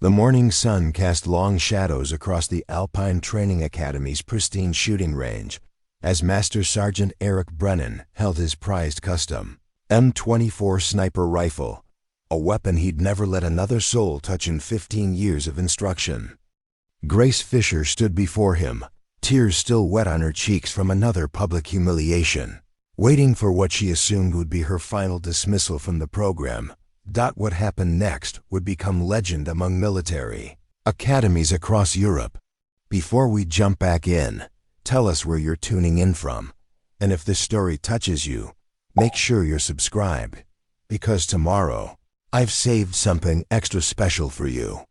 The morning sun cast long shadows across the Alpine Training Academy's pristine shooting range as Master Sergeant Erik Brennan held his prized custom M24 sniper rifle, a weapon he'd never let another soul touch in 15 years of instruction. Grace Fischer stood before him, tears still wet on her cheeks from another public humiliation, waiting for what she assumed would be her final dismissal from the program. What happened next would become legend among military academies across Europe. Before we jump back in, tell us where you're tuning in from, and if this story touches you, make sure you're subscribed, because tomorrow, I've saved something extra special for you.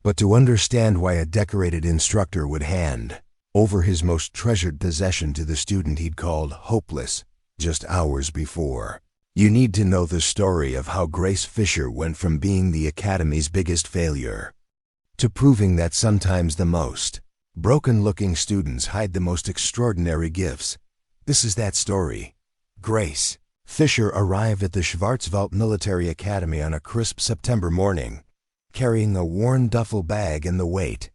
But to understand why a decorated instructor would hand over his most treasured possession to the student he'd called hopeless just hours before, you need to know the story of how Grace Fischer went from being the Academy's biggest failure to proving that sometimes the most broken-looking students hide the most extraordinary gifts. This is that story. Grace Fischer arrived at the Schwarzwald Military Academy on a crisp September morning, carrying a worn duffel bag and the weight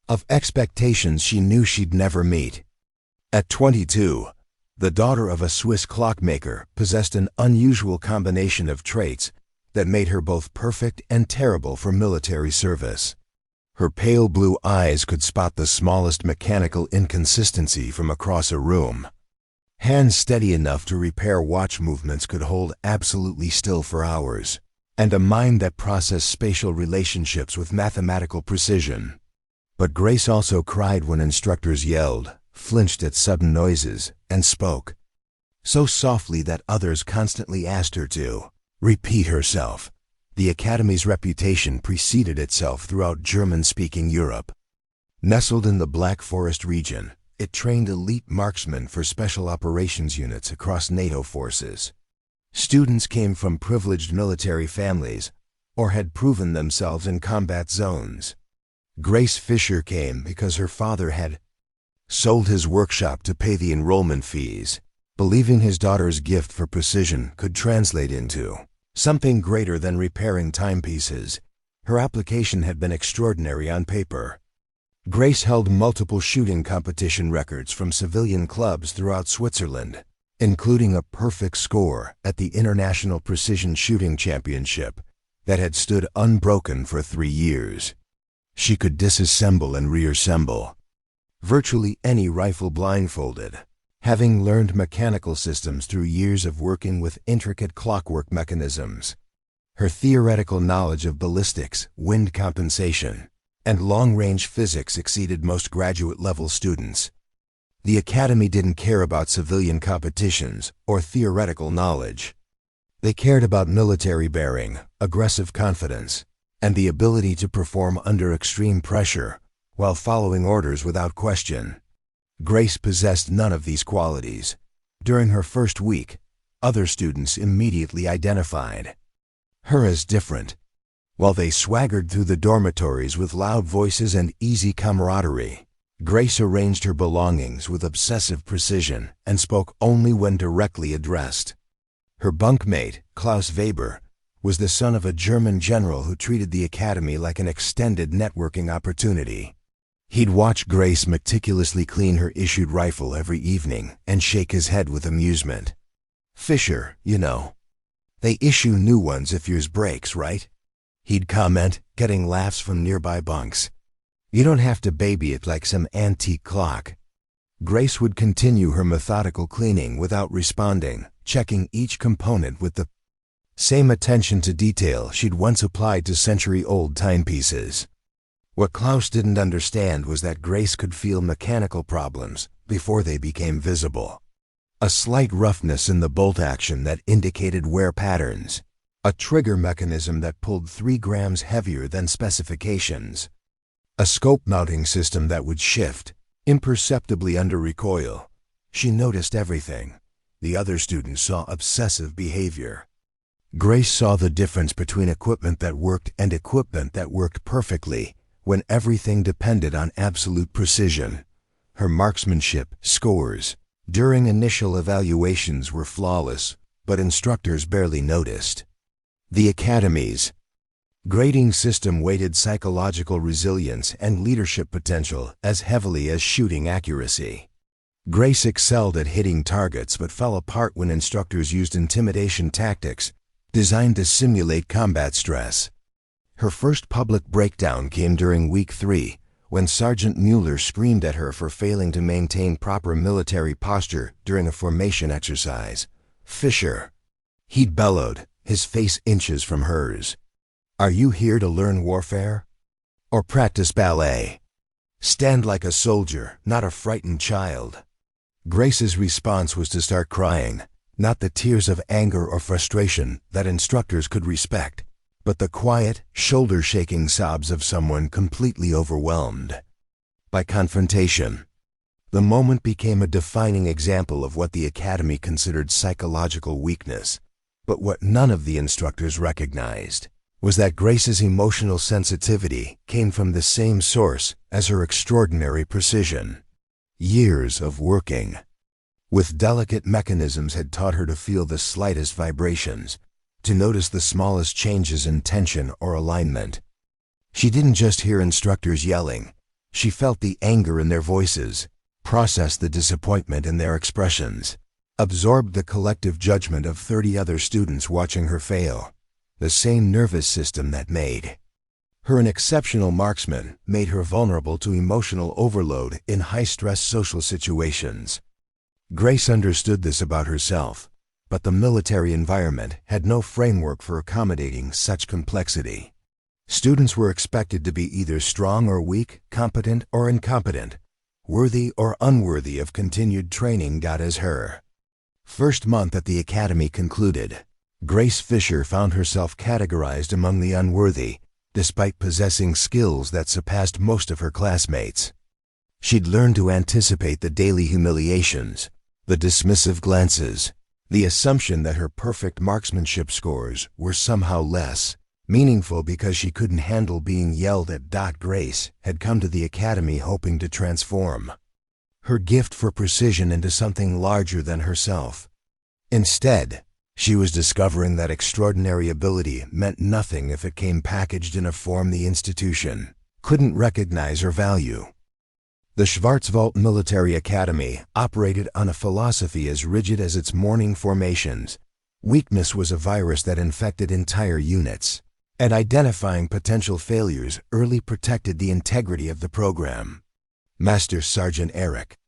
of expectations she knew she'd never meet. At 22, the daughter of a Swiss clockmaker possessed an unusual combination of traits that made her both perfect and terrible for military service. Her pale blue eyes could spot the smallest mechanical inconsistency from across a room. Hands steady enough to repair watch movements could hold absolutely still for hours, and a mind that processed spatial relationships with mathematical precision. But Grace also cried when instructors yelled, flinched at sudden noises, and spoke so softly that others constantly asked her to repeat herself. The Academy's reputation preceded itself throughout German-speaking Europe. Nestled in the Black Forest region, it trained elite marksmen for special operations units across NATO forces. Students came from privileged military families or had proven themselves in combat zones. Grace Fischer came because her father had sold his workshop to pay the enrollment fees, believing his daughter's gift for precision could translate into something greater than repairing timepieces. Her application had been extraordinary on paper. Grace held multiple shooting competition records from civilian clubs throughout Switzerland, including a perfect score at the International Precision Shooting Championship that had stood unbroken for 3 years. She could disassemble and reassemble virtually any rifle blindfolded, having learned mechanical systems through years of working with intricate clockwork mechanisms. Her theoretical knowledge of ballistics, wind compensation, and long-range physics exceeded most graduate-level students. The Academy didn't care about civilian competitions or theoretical knowledge. They cared about military bearing, aggressive confidence, and the ability to perform under extreme pressure while following orders without question. Grace possessed none of these qualities. During her first week, other students immediately identified her as different. While they swaggered through the dormitories with loud voices and easy camaraderie, Grace arranged her belongings with obsessive precision and spoke only when directly addressed. Her bunkmate, Klaus Weber, was the son of a German general who treated the Academy like an extended networking opportunity. He'd watch Grace meticulously clean her issued rifle every evening and shake his head with amusement. "Fischer, you know, they issue new ones if yours breaks, right?" he'd comment, getting laughs from nearby bunks. "You don't have to baby it like some antique clock." Grace would continue her methodical cleaning without responding, checking each component with the same attention to detail she'd once applied to century-old timepieces. What Klaus didn't understand was that Grace could feel mechanical problems before they became visible. A slight roughness in the bolt action that indicated wear patterns, a trigger mechanism that pulled 3 grams heavier than specifications, a scope mounting system that would shift imperceptibly under recoil. She noticed everything. The other students saw obsessive behavior. Grace saw the difference between equipment that worked and equipment that worked perfectly when everything depended on absolute precision. Her marksmanship scores during initial evaluations were flawless, but instructors barely noticed. The Academy's Grading system weighted psychological resilience and leadership potential as heavily as shooting accuracy. Grace excelled at hitting targets but fell apart when instructors used intimidation tactics designed to simulate combat stress. Her first public breakdown came during week 3, when Sergeant Mueller screamed at her for failing to maintain proper military posture during a formation exercise. "Fischer," he'd bellowed, his face inches from hers. "Are you here to learn warfare? Or practice ballet? Stand like a soldier, not a frightened child." Grace's response was to start crying, not the tears of anger or frustration that instructors could respect, but the quiet, shoulder-shaking sobs of someone completely overwhelmed by confrontation. The moment became a defining example of what the Academy considered psychological weakness, but what none of the instructors recognized was that Grace's emotional sensitivity came from the same source as her extraordinary precision. Years of working with delicate mechanisms had taught her to feel the slightest vibrations, to notice the smallest changes in tension or alignment. She didn't just hear instructors yelling, she felt the anger in their voices, processed the disappointment in their expressions, absorbed the collective judgment of 30 other students watching her fail. The same nervous system that made her an exceptional marksman made her vulnerable to emotional overload in high-stress social situations. Grace understood this about herself, but the military environment had no framework for accommodating such complexity. Students were expected to be either strong or weak, competent or incompetent, worthy or unworthy of continued training. Got as her first month at the academy concluded, Grace Fischer found herself categorized among the unworthy, despite possessing skills that surpassed most of her classmates. She'd learned to anticipate the daily humiliations, the dismissive glances, the assumption that her perfect marksmanship scores were somehow less meaningful because she couldn't handle being yelled at. Grace had come to the academy hoping to transform her gift for precision into something larger than herself. Instead, she was discovering that extraordinary ability meant nothing if it came packaged in a form the institution couldn't recognize or value. The Schwarzwald Military Academy operated on a philosophy as rigid as its morning formations. Weakness was a virus that infected entire units, and identifying potential failures early protected the integrity of the program. Master Sergeant Erik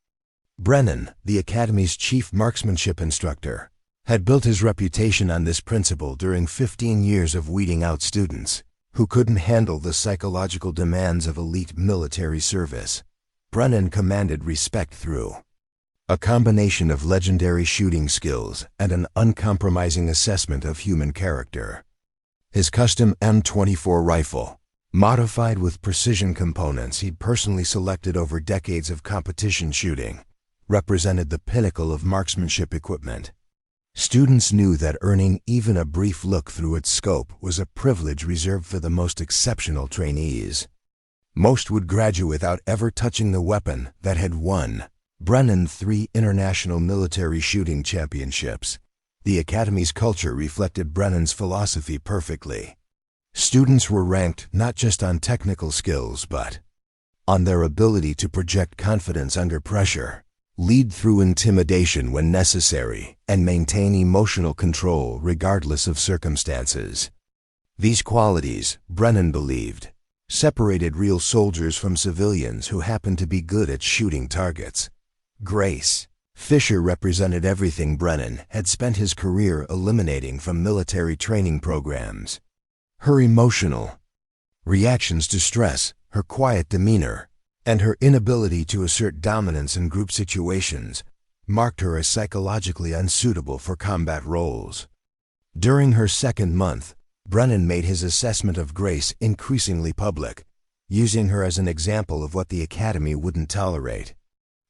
Brennan, the Academy's chief marksmanship instructor, had built his reputation on this principle during 15 years of weeding out students who couldn't handle the psychological demands of elite military service. Brennan commanded respect through a combination of legendary shooting skills and an uncompromising assessment of human character. His custom M24 rifle, modified with precision components he'd personally selected over decades of competition shooting, represented the pinnacle of marksmanship equipment. Students knew that earning even a brief look through its scope was a privilege reserved for the most exceptional trainees. Most would graduate without ever touching the weapon that had won Brennan 3 international military shooting championships. The Academy's culture reflected Brennan's philosophy perfectly. Students were ranked not just on technical skills but on their ability to project confidence under pressure, lead through intimidation when necessary, and maintain emotional control regardless of circumstances. These qualities, Brennan believed, separated real soldiers from civilians who happened to be good at shooting targets. Grace Fischer represented everything Brennan had spent his career eliminating from military training programs. Her emotional reactions to stress, her quiet demeanor, and her inability to assert dominance in group situations marked her as psychologically unsuitable for combat roles. During her second month, Brennan made his assessment of Grace increasingly public, using her as an example of what the Academy wouldn't tolerate.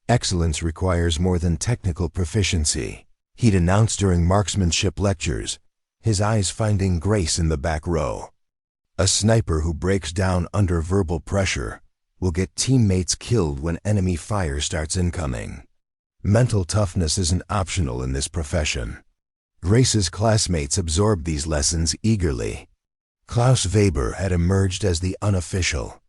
Excellence requires more than technical proficiency, he'd announced during marksmanship lectures, his eyes finding Grace in the back row. A sniper who breaks down under verbal pressure will get teammates killed when enemy fire starts incoming. Mental toughness isn't optional in this profession. Grace's classmates absorbed these lessons eagerly. Klaus Weber had emerged as the unofficial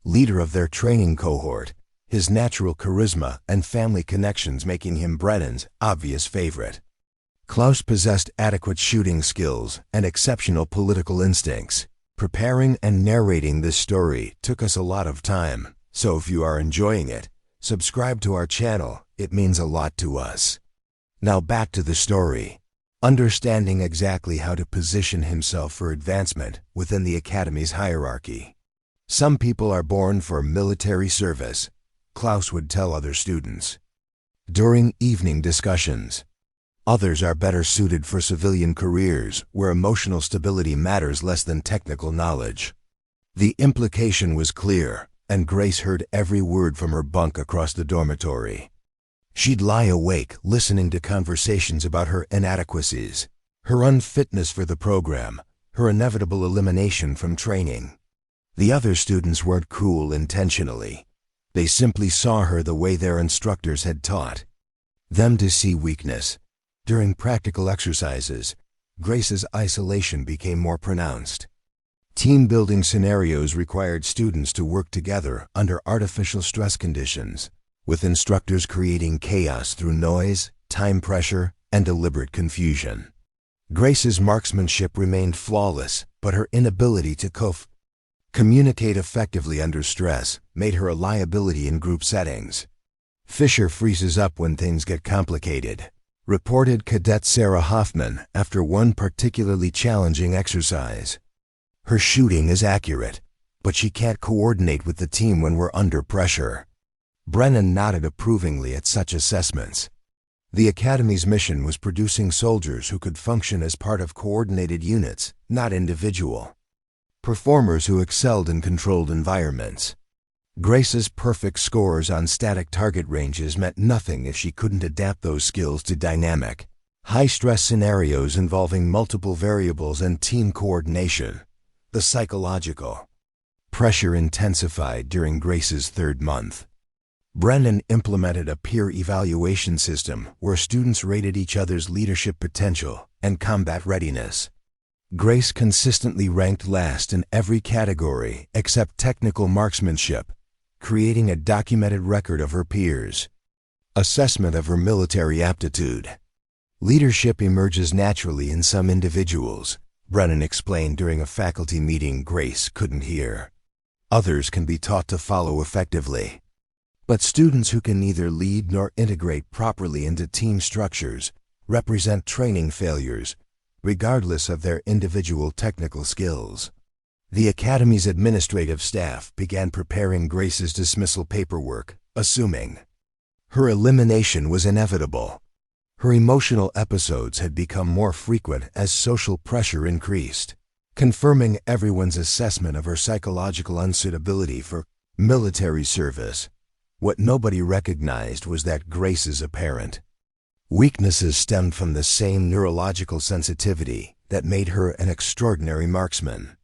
leader of their training cohort, his natural charisma and family connections making him Brennan's obvious favorite. Klaus possessed adequate shooting skills and exceptional political instincts. Preparing and narrating this story took us a lot of time, so if you are enjoying it, subscribe to our channel, it means a lot to us. Now back to the story. Understanding exactly how to position himself for advancement within the Academy's hierarchy. Some people are born for military service, Klaus would tell other students during evening discussions. Others are better suited for civilian careers where emotional stability matters less than technical knowledge. The implication was clear, and Grace heard every word from her bunk across the dormitory. She'd lie awake listening to conversations about her inadequacies, her unfitness for the program, her inevitable elimination from training. The other students weren't cruel intentionally. They simply saw her the way their instructors had taught them to see weakness. During practical exercises, Grace's isolation became more pronounced. Team-building scenarios required students to work together under artificial stress conditions, with instructors creating chaos through noise, time pressure, and deliberate confusion. Grace's marksmanship remained flawless, but her inability to communicate effectively under stress made her a liability in group settings. Fischer freezes up when things get complicated, reported Cadet Sarah Hoffman after one particularly challenging exercise. Her shooting is accurate, but she can't coordinate with the team when we're under pressure. Brennan nodded approvingly at such assessments. The Academy's mission was producing soldiers who could function as part of coordinated units, not individual performers who excelled in controlled environments. Grace's perfect scores on static target ranges meant nothing if she couldn't adapt those skills to dynamic, high-stress scenarios involving multiple variables and team coordination. The psychological pressure intensified during Grace's third month. Brennan implemented a peer evaluation system where students rated each other's leadership potential and combat readiness. Grace consistently ranked last in every category except technical marksmanship, creating a documented record of her peers' assessment of her military aptitude. Leadership emerges naturally in some individuals, Brennan explained during a faculty meeting Grace couldn't hear. Others can be taught to follow effectively. But students who can neither lead nor integrate properly into team structures represent training failures, regardless of their individual technical skills. The Academy's administrative staff began preparing Grace's dismissal paperwork, assuming her elimination was inevitable. Her emotional episodes had become more frequent as social pressure increased, confirming everyone's assessment of her psychological unsuitability for military service. What nobody recognized was that Grace's apparent weaknesses stemmed from the same neurological sensitivity that made her an extraordinary marksman.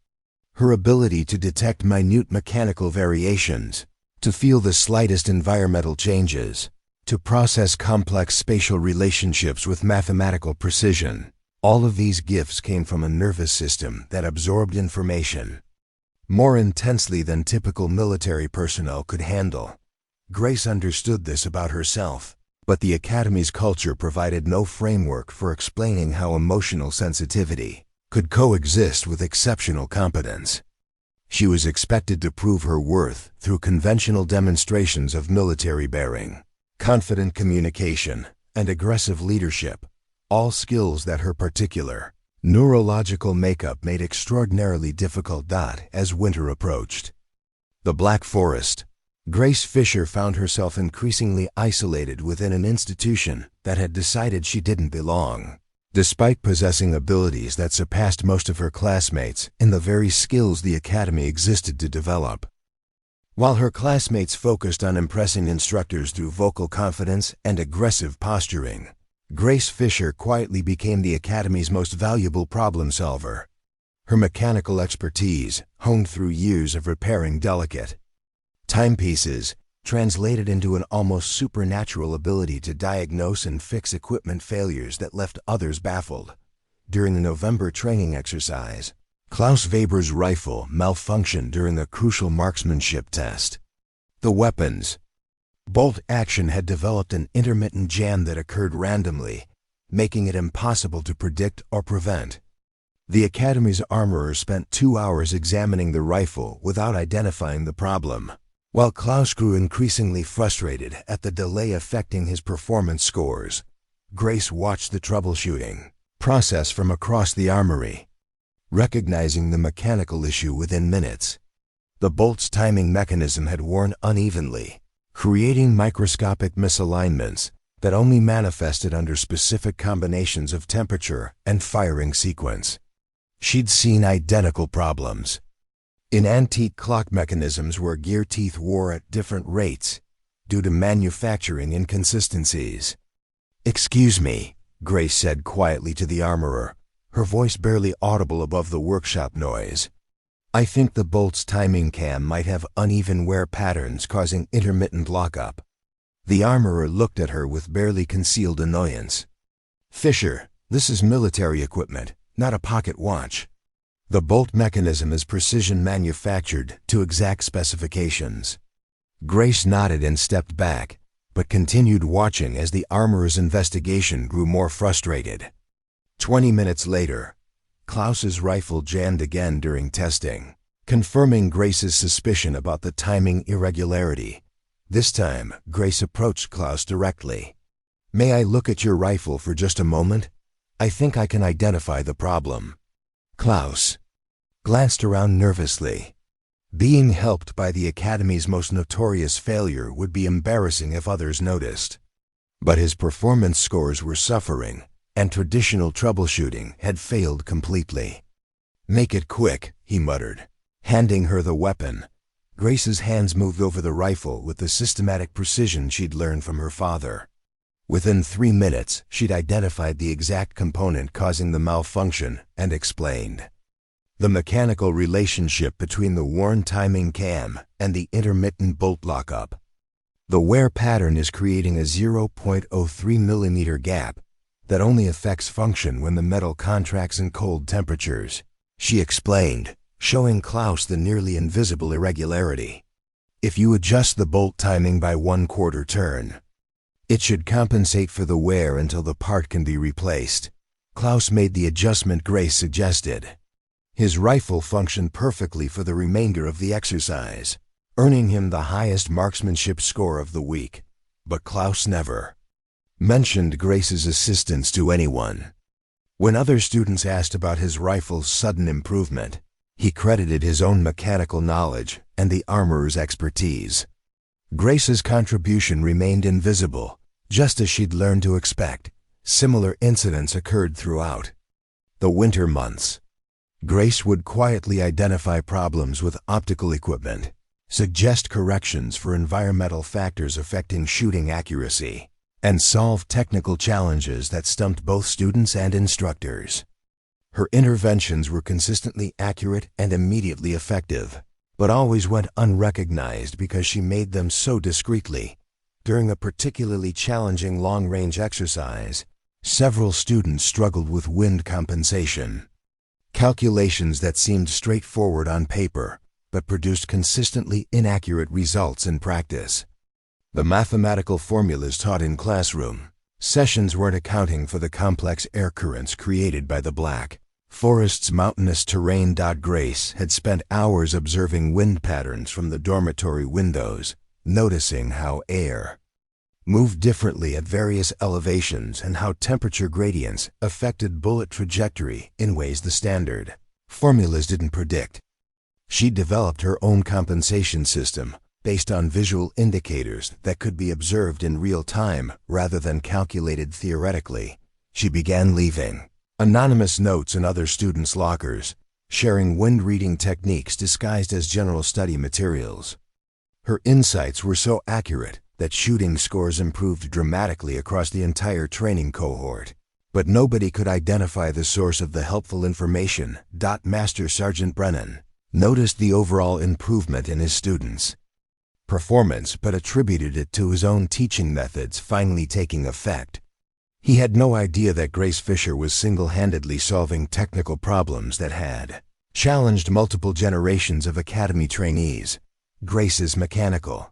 Her ability to detect minute mechanical variations, to feel the slightest environmental changes, to process complex spatial relationships with mathematical precision. All of these gifts came from a nervous system that absorbed information more intensely than typical military personnel could handle. Grace understood this about herself, but the Academy's culture provided no framework for explaining how emotional sensitivity could coexist with exceptional competence. She was expected to prove her worth through conventional demonstrations of military bearing, confident communication, and aggressive leadership, all skills that her particular neurological makeup made extraordinarily difficult. As winter approached the Black Forest, Grace Fischer found herself increasingly isolated within an institution that had decided she didn't belong. Despite possessing abilities that surpassed most of her classmates in the very skills the Academy existed to develop. While her classmates focused on impressing instructors through vocal confidence and aggressive posturing, Grace Fischer quietly became the Academy's most valuable problem solver. Her mechanical expertise, honed through years of repairing delicate timepieces, translated into an almost supernatural ability to diagnose and fix equipment failures that left others baffled. During the November training exercise, Klaus Weber's rifle malfunctioned during a crucial marksmanship test. The weapons. Bolt action had developed an intermittent jam that occurred randomly, making it impossible to predict or prevent. The Academy's armorer spent 2 hours examining the rifle without identifying the problem. While Klaus grew increasingly frustrated at the delay affecting his performance scores, Grace watched the troubleshooting process from across the armory, recognizing the mechanical issue within minutes. The bolt's timing mechanism had worn unevenly, creating microscopic misalignments that only manifested under specific combinations of temperature and firing sequence. She'd seen identical problems in antique clock mechanisms where gear teeth wore at different rates due to manufacturing inconsistencies. "Excuse me," Grace said quietly to the armorer, her voice barely audible above the workshop noise. "I think the bolt's timing cam might have uneven wear patterns causing intermittent lockup." The armorer looked at her with barely concealed annoyance. "Fischer, this is military equipment, not a pocket watch. The bolt mechanism is precision manufactured to exact specifications." Grace nodded and stepped back, but continued watching as the armorer's investigation grew more frustrated. 20 minutes later, Klaus's rifle jammed again during testing, confirming Grace's suspicion about the timing irregularity. This time, Grace approached Klaus directly. "May I look at your rifle for just a moment? I think I can identify the problem." Klaus glanced around nervously. Being helped by the Academy's most notorious failure would be embarrassing if others noticed. But his performance scores were suffering, and traditional troubleshooting had failed completely. "Make it quick," he muttered, handing her the weapon. Grace's hands moved over the rifle with the systematic precision she'd learned from her father. Within 3 minutes, she'd identified the exact component causing the malfunction and explained the mechanical relationship between the worn timing cam and the intermittent bolt lockup. The wear pattern is creating a 0.03 millimeter gap that only affects function when the metal contracts in cold temperatures, she explained, showing Klaus the nearly invisible irregularity. "If you adjust the bolt timing by 1/4 turn, it should compensate for the wear until the part can be replaced." Klaus made the adjustment Grace suggested. His rifle functioned perfectly for the remainder of the exercise, earning him the highest marksmanship score of the week. But Klaus never mentioned Grace's assistance to anyone. When other students asked about his rifle's sudden improvement, he credited his own mechanical knowledge and the armorer's expertise. Grace's contribution remained invisible, just as she'd learned to expect. Similar incidents occurred throughout the winter months. Grace would quietly identify problems with optical equipment, suggest corrections for environmental factors affecting shooting accuracy, and solve technical challenges that stumped both students and instructors. Her interventions were consistently accurate and immediately effective, but always went unrecognized because she made them so discreetly. During a particularly challenging long-range exercise, several students struggled with wind compensation. Calculations that seemed straightforward on paper, but produced consistently inaccurate results in practice. The mathematical formulas taught in classroom sessions weren't accounting for the complex air currents created by the Black Forest's mountainous terrain. Grace had spent hours observing wind patterns from the dormitory windows, noticing how air moved differently at various elevations and how temperature gradients affected bullet trajectory in ways the standard formulas didn't predict. She developed her own compensation system based on visual indicators that could be observed in real time rather than calculated theoretically. She began leaving anonymous notes in other students' lockers, sharing wind-reading techniques disguised as general study materials. Her insights were so accurate that shooting scores improved dramatically across the entire training cohort. But nobody could identify the source of the helpful information. Master Sergeant Brennan noticed the overall improvement in his students' performance but attributed it to his own teaching methods finally taking effect. He had no idea that Grace Fischer was single-handedly solving technical problems that had challenged multiple generations of academy trainees. Grace's mechanical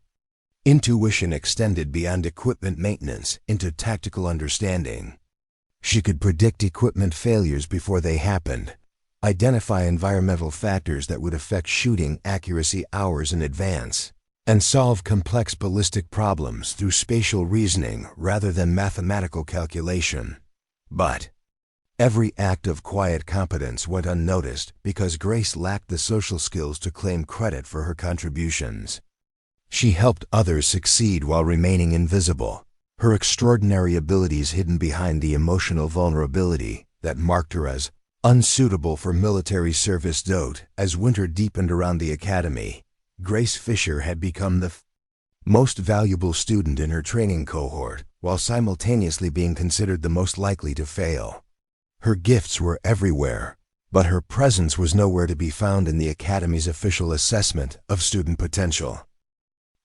intuition extended beyond equipment maintenance into tactical understanding. She could predict equipment failures before they happened, identify environmental factors that would affect shooting accuracy hours in advance, and solve complex ballistic problems through spatial reasoning rather than mathematical calculation. But every act of quiet competence went unnoticed because Grace lacked the social skills to claim credit for her contributions. She helped others succeed while remaining invisible, her extraordinary abilities hidden behind the emotional vulnerability that marked her as unsuitable for military service. As winter deepened around the academy, Grace Fischer had become the most valuable student in her training cohort, while simultaneously being considered the most likely to fail. Her gifts were everywhere, but her presence was nowhere to be found in the Academy's official assessment of student potential.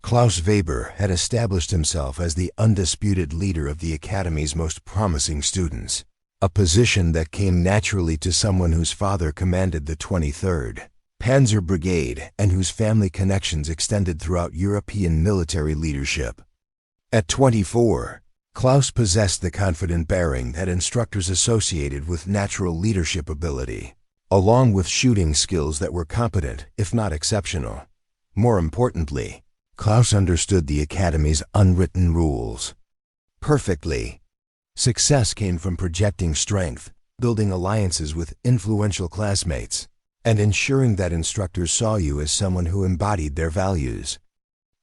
Klaus Weber had established himself as the undisputed leader of the Academy's most promising students, a position that came naturally to someone whose father commanded the 23rd Panzer Brigade and whose family connections extended throughout European military leadership. At 24, Klaus possessed the confident bearing that instructors associated with natural leadership ability, along with shooting skills that were competent, if not exceptional. More importantly, Klaus understood the Academy's unwritten rules perfectly. Success came from projecting strength, building alliances with influential classmates, and ensuring that instructors saw you as someone who embodied their values.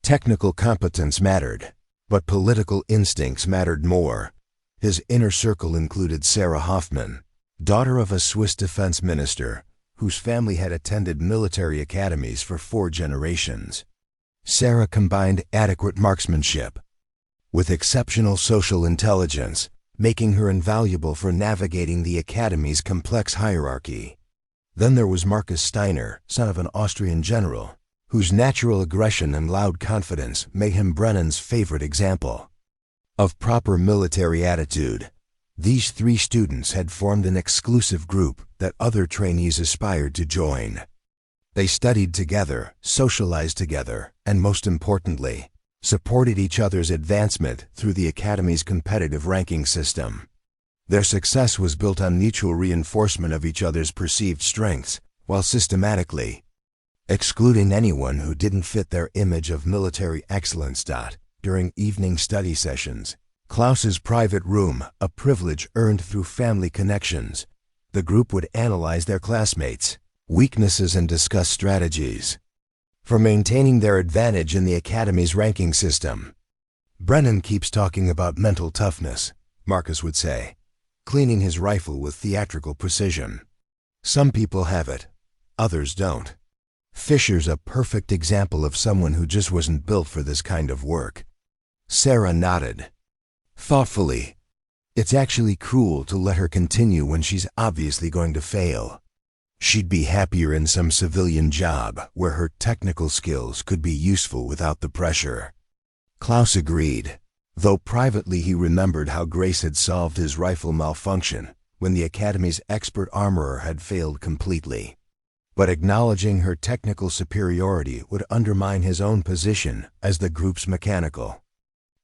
Technical competence mattered, but political instincts mattered more. His inner circle included Sarah Hoffman, daughter of a Swiss defense minister, whose family had attended military academies for 4 generations. Sarah combined adequate marksmanship with exceptional social intelligence, making her invaluable for navigating the Academy's complex hierarchy. Then there was Marcus Steiner, son of an Austrian general, whose natural aggression and loud confidence made him Brennan's favorite example of proper military attitude. These 3 students had formed an exclusive group that other trainees aspired to join. They studied together, socialized together, and most importantly, supported each other's advancement through the Academy's competitive ranking system. Their success was built on mutual reinforcement of each other's perceived strengths, while systematically excluding anyone who didn't fit their image of military excellence. During evening study sessions, Klaus's private room, a privilege earned through family connections, the group would analyze their classmates' weaknesses and discuss strategies for maintaining their advantage in the Academy's ranking system. "Brennan keeps talking about mental toughness," Marcus would say, cleaning his rifle with theatrical precision. "Some people have it, others don't. Fischer's a perfect example of someone who just wasn't built for this kind of work." Sarah nodded thoughtfully. "It's actually cruel to let her continue when she's obviously going to fail. She'd be happier in some civilian job where her technical skills could be useful without the pressure." Klaus agreed, though privately he remembered how Grace had solved his rifle malfunction when the Academy's expert armorer had failed completely. But acknowledging her technical superiority would undermine his own position as the group's mechanical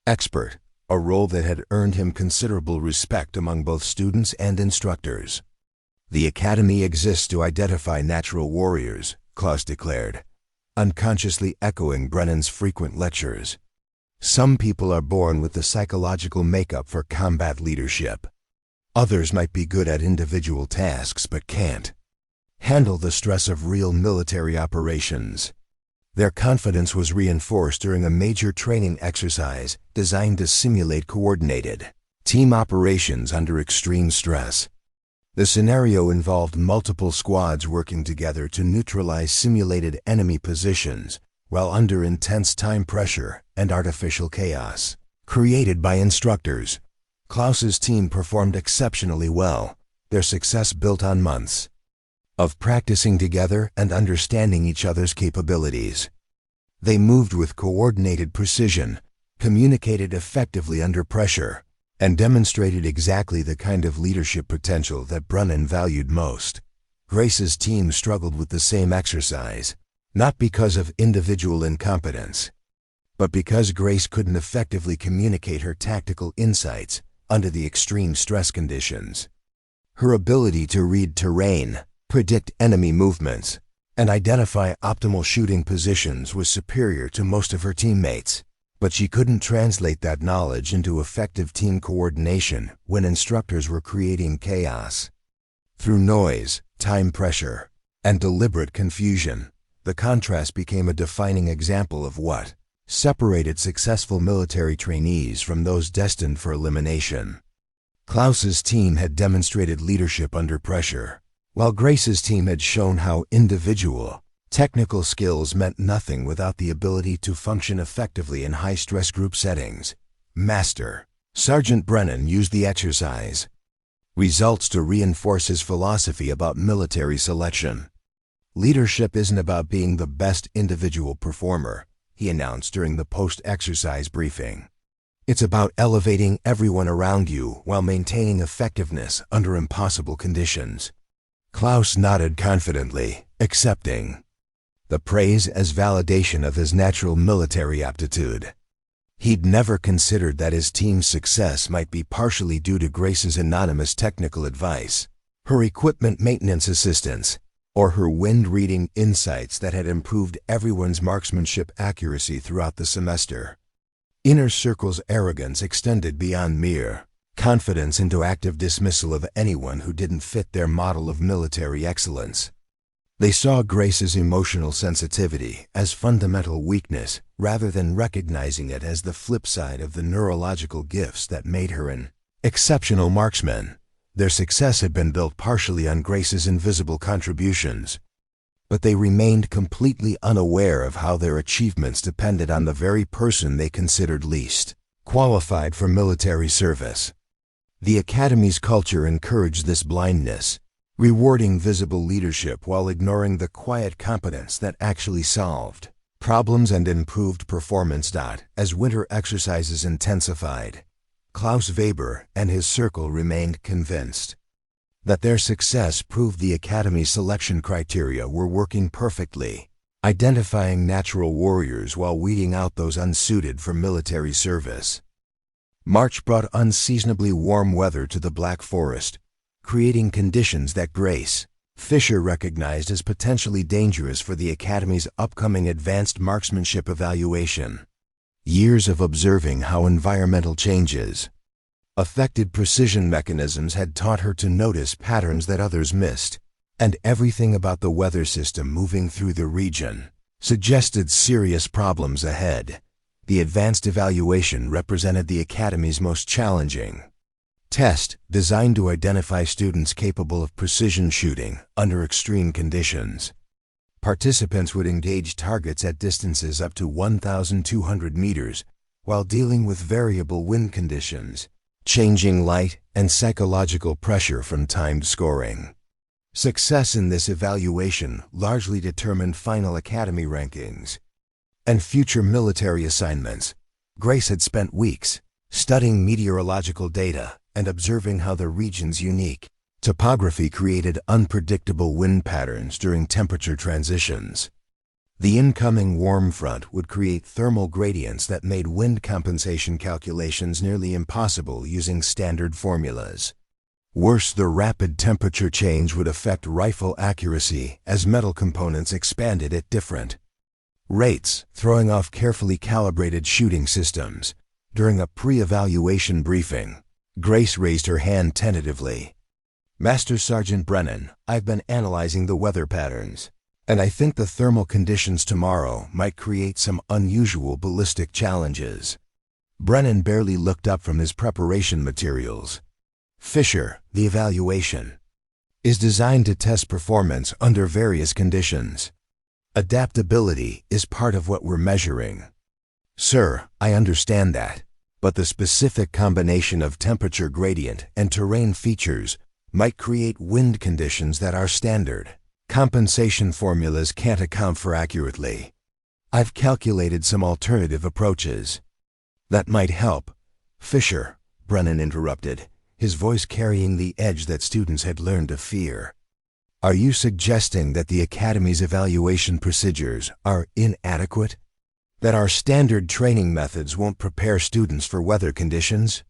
expert, a role that had earned him considerable respect among both students and instructors. "The Academy exists to identify natural warriors," Klaus declared, unconsciously echoing Brennan's frequent lectures. "Some people are born with the psychological makeup for combat leadership. Others might be good at individual tasks but can't handle the stress of real military operations." Their confidence was reinforced during a major training exercise designed to simulate coordinated team operations under extreme stress. The scenario involved multiple squads working together to neutralize simulated enemy positions while under intense time pressure and artificial chaos created by instructors. Klaus's team performed exceptionally well, their success built on months of practicing together and understanding each other's capabilities. They moved with coordinated precision, communicated effectively under pressure, and demonstrated exactly the kind of leadership potential that Brennan valued most. Grace's team struggled with the same exercise, not because of individual incompetence, but because Grace couldn't effectively communicate her tactical insights under the extreme stress conditions. Her ability to read terrain, predict enemy movements, and identify optimal shooting positions was superior to most of her teammates, but she couldn't translate that knowledge into effective team coordination when instructors were creating chaos. Through noise, time pressure, and deliberate confusion, the contrast became a defining example of what separated successful military trainees from those destined for elimination. Klaus's team had demonstrated leadership under pressure, while Grace's team had shown how individual, technical skills meant nothing without the ability to function effectively in high-stress group settings. Master Sergeant Brennan used the exercise results to reinforce his philosophy about military selection. "Leadership isn't about being the best individual performer," he announced during the post-exercise briefing. "It's about elevating everyone around you while maintaining effectiveness under impossible conditions." Klaus nodded confidently, accepting the praise as validation of his natural military aptitude. He'd never considered that his team's success might be partially due to Grace's anonymous technical advice, her equipment maintenance assistance, or her wind-reading insights that had improved everyone's marksmanship accuracy throughout the semester. Inner Circle's arrogance extended beyond mere confidence into active dismissal of anyone who didn't fit their model of military excellence. They saw Grace's emotional sensitivity as fundamental weakness rather than recognizing it as the flip side of the neurological gifts that made her an exceptional marksman. Their success had been built partially on Grace's invisible contributions, but they remained completely unaware of how their achievements depended on the very person they considered least qualified for military service. The Academy's culture encouraged this blindness, rewarding visible leadership while ignoring the quiet competence that actually solved problems and improved performance. As winter exercises intensified, Klaus Weber and his circle remained convinced that their success proved the Academy's selection criteria were working perfectly, identifying natural warriors while weeding out those unsuited for military service. March brought unseasonably warm weather to the Black Forest, creating conditions that Grace Fischer recognized as potentially dangerous for the Academy's upcoming advanced marksmanship evaluation. Years of observing how environmental changes affected precision mechanisms had taught her to notice patterns that others missed, and everything about the weather system moving through the region suggested serious problems ahead. The advanced evaluation represented the Academy's most challenging test, designed to identify students capable of precision shooting under extreme conditions. Participants would engage targets at distances up to 1,200 meters while dealing with variable wind conditions, changing light and psychological pressure from timed scoring. Success in this evaluation largely determined final Academy rankings and future military assignments. Grace had spent weeks studying meteorological data and observing how the region's unique topography created unpredictable wind patterns during temperature transitions. The incoming warm front would create thermal gradients that made wind compensation calculations nearly impossible using standard formulas. Worse, the rapid temperature change would affect rifle accuracy as metal components expanded at different rates, throwing off carefully calibrated shooting systems. During a pre-evaluation briefing, Grace raised her hand tentatively. "Master Sergeant Brennan, I've been analyzing the weather patterns, and I think the thermal conditions tomorrow might create some unusual ballistic challenges." Brennan barely looked up from his preparation materials. "Fischer, the evaluation is designed to test performance under various conditions. Adaptability is part of what we're measuring." "Sir, I understand that, but the specific combination of temperature gradient and terrain features might create wind conditions that our standard compensation formulas can't account for accurately. I've calculated some alternative approaches that might help." "Fischer," Brennan interrupted, his voice carrying the edge that students had learned to fear. Are you suggesting that the Academy's evaluation procedures are inadequate? That our standard training methods won't prepare students for weather conditions?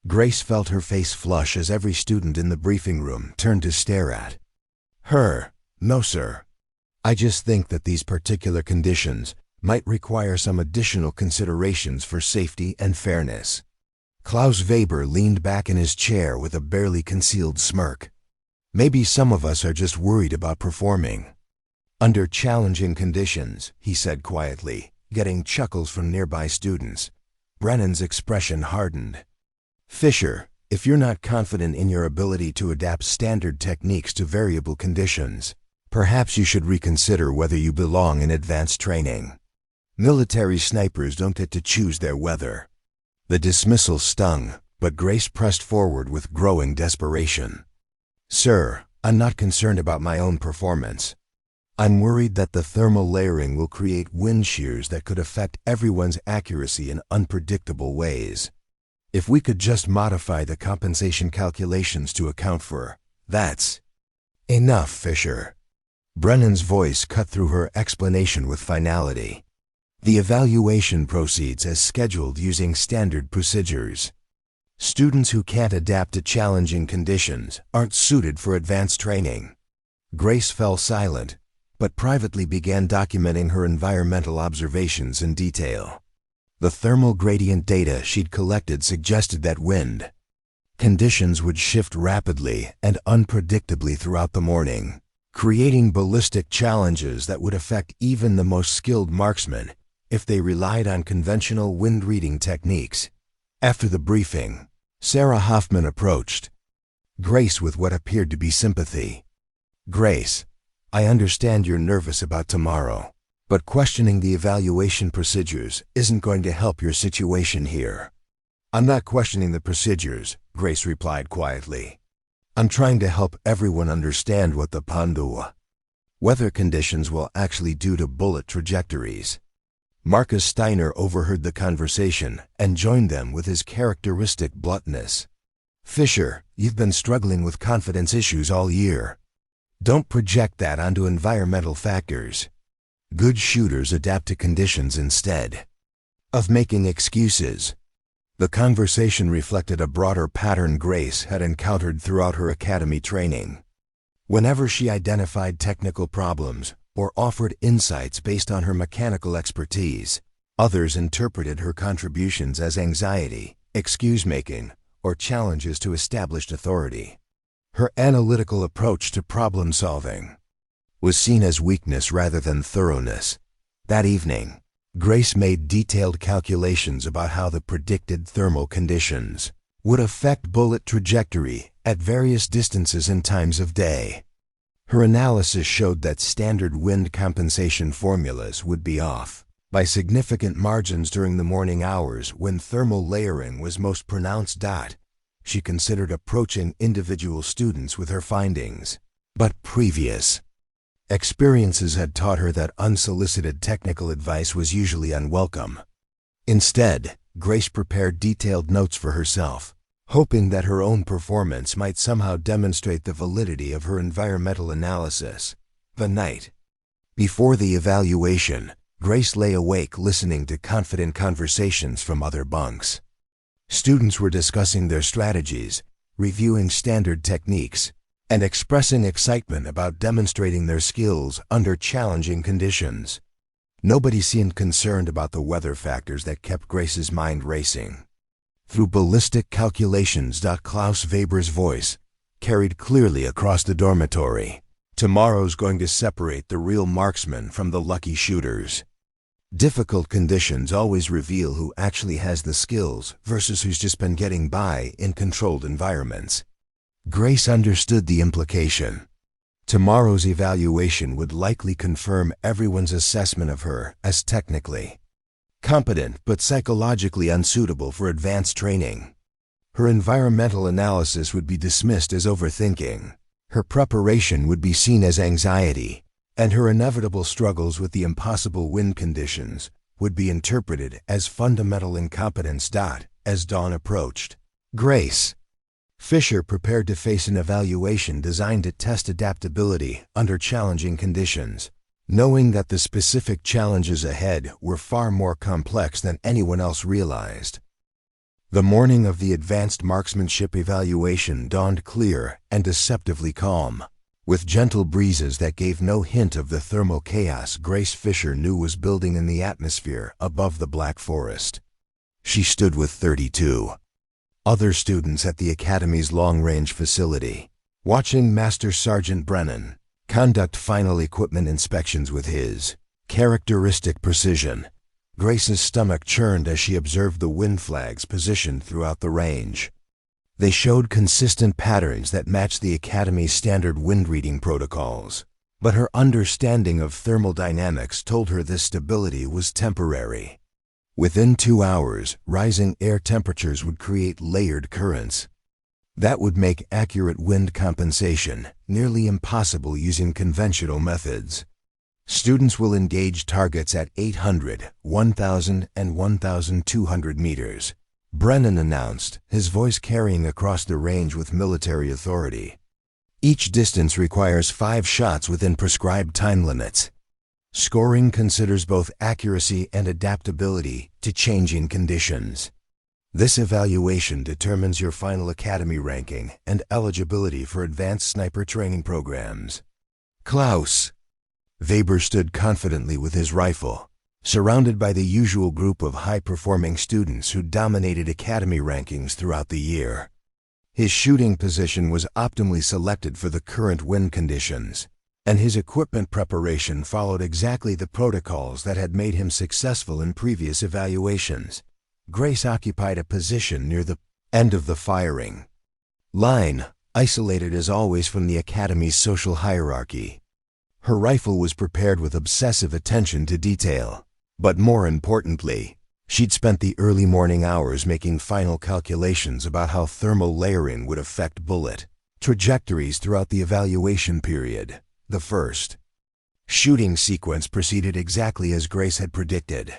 Grace felt her face flush as every student in the briefing room turned to stare at her. No, sir. I just think that these particular conditions might require some additional considerations for safety and fairness. Klaus Weber leaned back in his chair with a barely concealed smirk. Maybe some of us are just worried about performing under challenging conditions, he said quietly, getting chuckles from nearby students. Brennan's expression hardened. Fischer, if you're not confident in your ability to adapt standard techniques to variable conditions, perhaps you should reconsider whether you belong in advanced training. Military snipers don't get to choose their weather. The dismissal stung, but Grace pressed forward with growing desperation. Sir, I'm not concerned about my own performance. I'm worried that the thermal layering will create wind shears that could affect everyone's accuracy in unpredictable ways. If we could just modify the compensation calculations to account for that's enough, Fischer. Brennan's voice cut through her explanation with finality. The evaluation proceeds as scheduled using standard procedures. Students who can't adapt to challenging conditions aren't suited for advanced training. Grace fell silent, but privately began documenting her environmental observations in detail. The thermal gradient data she'd collected suggested that wind conditions would shift rapidly and unpredictably throughout the morning, creating ballistic challenges that would affect even the most skilled marksmen if they relied on conventional wind reading techniques. After the briefing, Sarah Hoffman approached Grace with what appeared to be sympathy. Grace, I understand you're nervous about tomorrow, but questioning the evaluation procedures isn't going to help your situation here. I'm not questioning the procedures, Grace replied quietly. I'm trying to help everyone understand what the weather conditions will actually do to bullet trajectories. Marcus Steiner overheard the conversation and joined them with his characteristic bluntness. Fischer, you've been struggling with confidence issues all year. Don't project that onto environmental factors. Good shooters adapt to conditions instead of making excuses. The conversation reflected a broader pattern Grace had encountered throughout her academy training. Whenever she identified technical problems or offered insights based on her mechanical expertise, others interpreted her contributions as anxiety, excuse-making, or challenges to established authority. Her analytical approach to problem-solving was seen as weakness rather than thoroughness. That evening, Grace made detailed calculations about how the predicted thermal conditions would affect bullet trajectory at various distances and times of day. Her analysis showed that standard wind compensation formulas would be off by significant margins during the morning hours when thermal layering was most pronounced. She considered approaching individual students with her findings, but previous experiences had taught her that unsolicited technical advice was usually unwelcome. Instead, Grace prepared detailed notes for herself, hoping that her own performance might somehow demonstrate the validity of her environmental analysis. The night before the evaluation, Grace lay awake listening to confident conversations from other bunks. Students were discussing their strategies, reviewing standard techniques, and expressing excitement about demonstrating their skills under challenging conditions. Nobody seemed concerned about the weather factors that kept Grace's mind racing. Through ballistic calculations, Klaus Weber's voice carried clearly across the dormitory. Tomorrow's going to separate the real marksmen from the lucky shooters. Difficult conditions always reveal who actually has the skills versus who's just been getting by in controlled environments. Grace understood the implication. Tomorrow's evaluation would likely confirm everyone's assessment of her as technically competent but psychologically unsuitable for advanced training. Her environmental analysis would be dismissed as overthinking. Her preparation would be seen as anxiety, and her inevitable struggles with the impossible wind conditions would be interpreted as fundamental incompetence. As dawn approached, Grace Fischer prepared to face an evaluation designed to test adaptability under challenging conditions, knowing that the specific challenges ahead were far more complex than anyone else realized. The morning of the advanced marksmanship evaluation dawned clear and deceptively calm. With gentle breezes that gave no hint of the thermal chaos Grace Fischer knew was building in the atmosphere above the Black Forest. She stood with 32 other students at the Academy's long-range facility, watching Master Sergeant Brennan conduct final equipment inspections with his characteristic precision. Grace's stomach churned as she observed the wind flags positioned throughout the range. They showed consistent patterns that matched the Academy's standard wind reading protocols, but her understanding of thermal dynamics told her this stability was temporary. Within 2 hours, rising air temperatures would create layered currents. That would make accurate wind compensation nearly impossible using conventional methods. Students will engage targets at 800, 1,000, and 1,200 meters, Brennan announced, his voice carrying across the range with military authority. Each distance requires 5 shots within prescribed time limits. Scoring considers both accuracy and adaptability to changing conditions. This evaluation determines your final Academy ranking and eligibility for advanced sniper training programs. Klaus. Weber stood confidently with his rifle, surrounded by the usual group of high-performing students who dominated Academy rankings throughout the year. His shooting position was optimally selected for the current wind conditions, and his equipment preparation followed exactly the protocols that had made him successful in previous evaluations. Grace occupied a position near the end of the firing line, isolated as always from the Academy's social hierarchy. Her rifle was prepared with obsessive attention to detail, but more importantly, she'd spent the early morning hours making final calculations about how thermal layering would affect bullet trajectories throughout the evaluation period. The first shooting sequence proceeded exactly as Grace had predicted.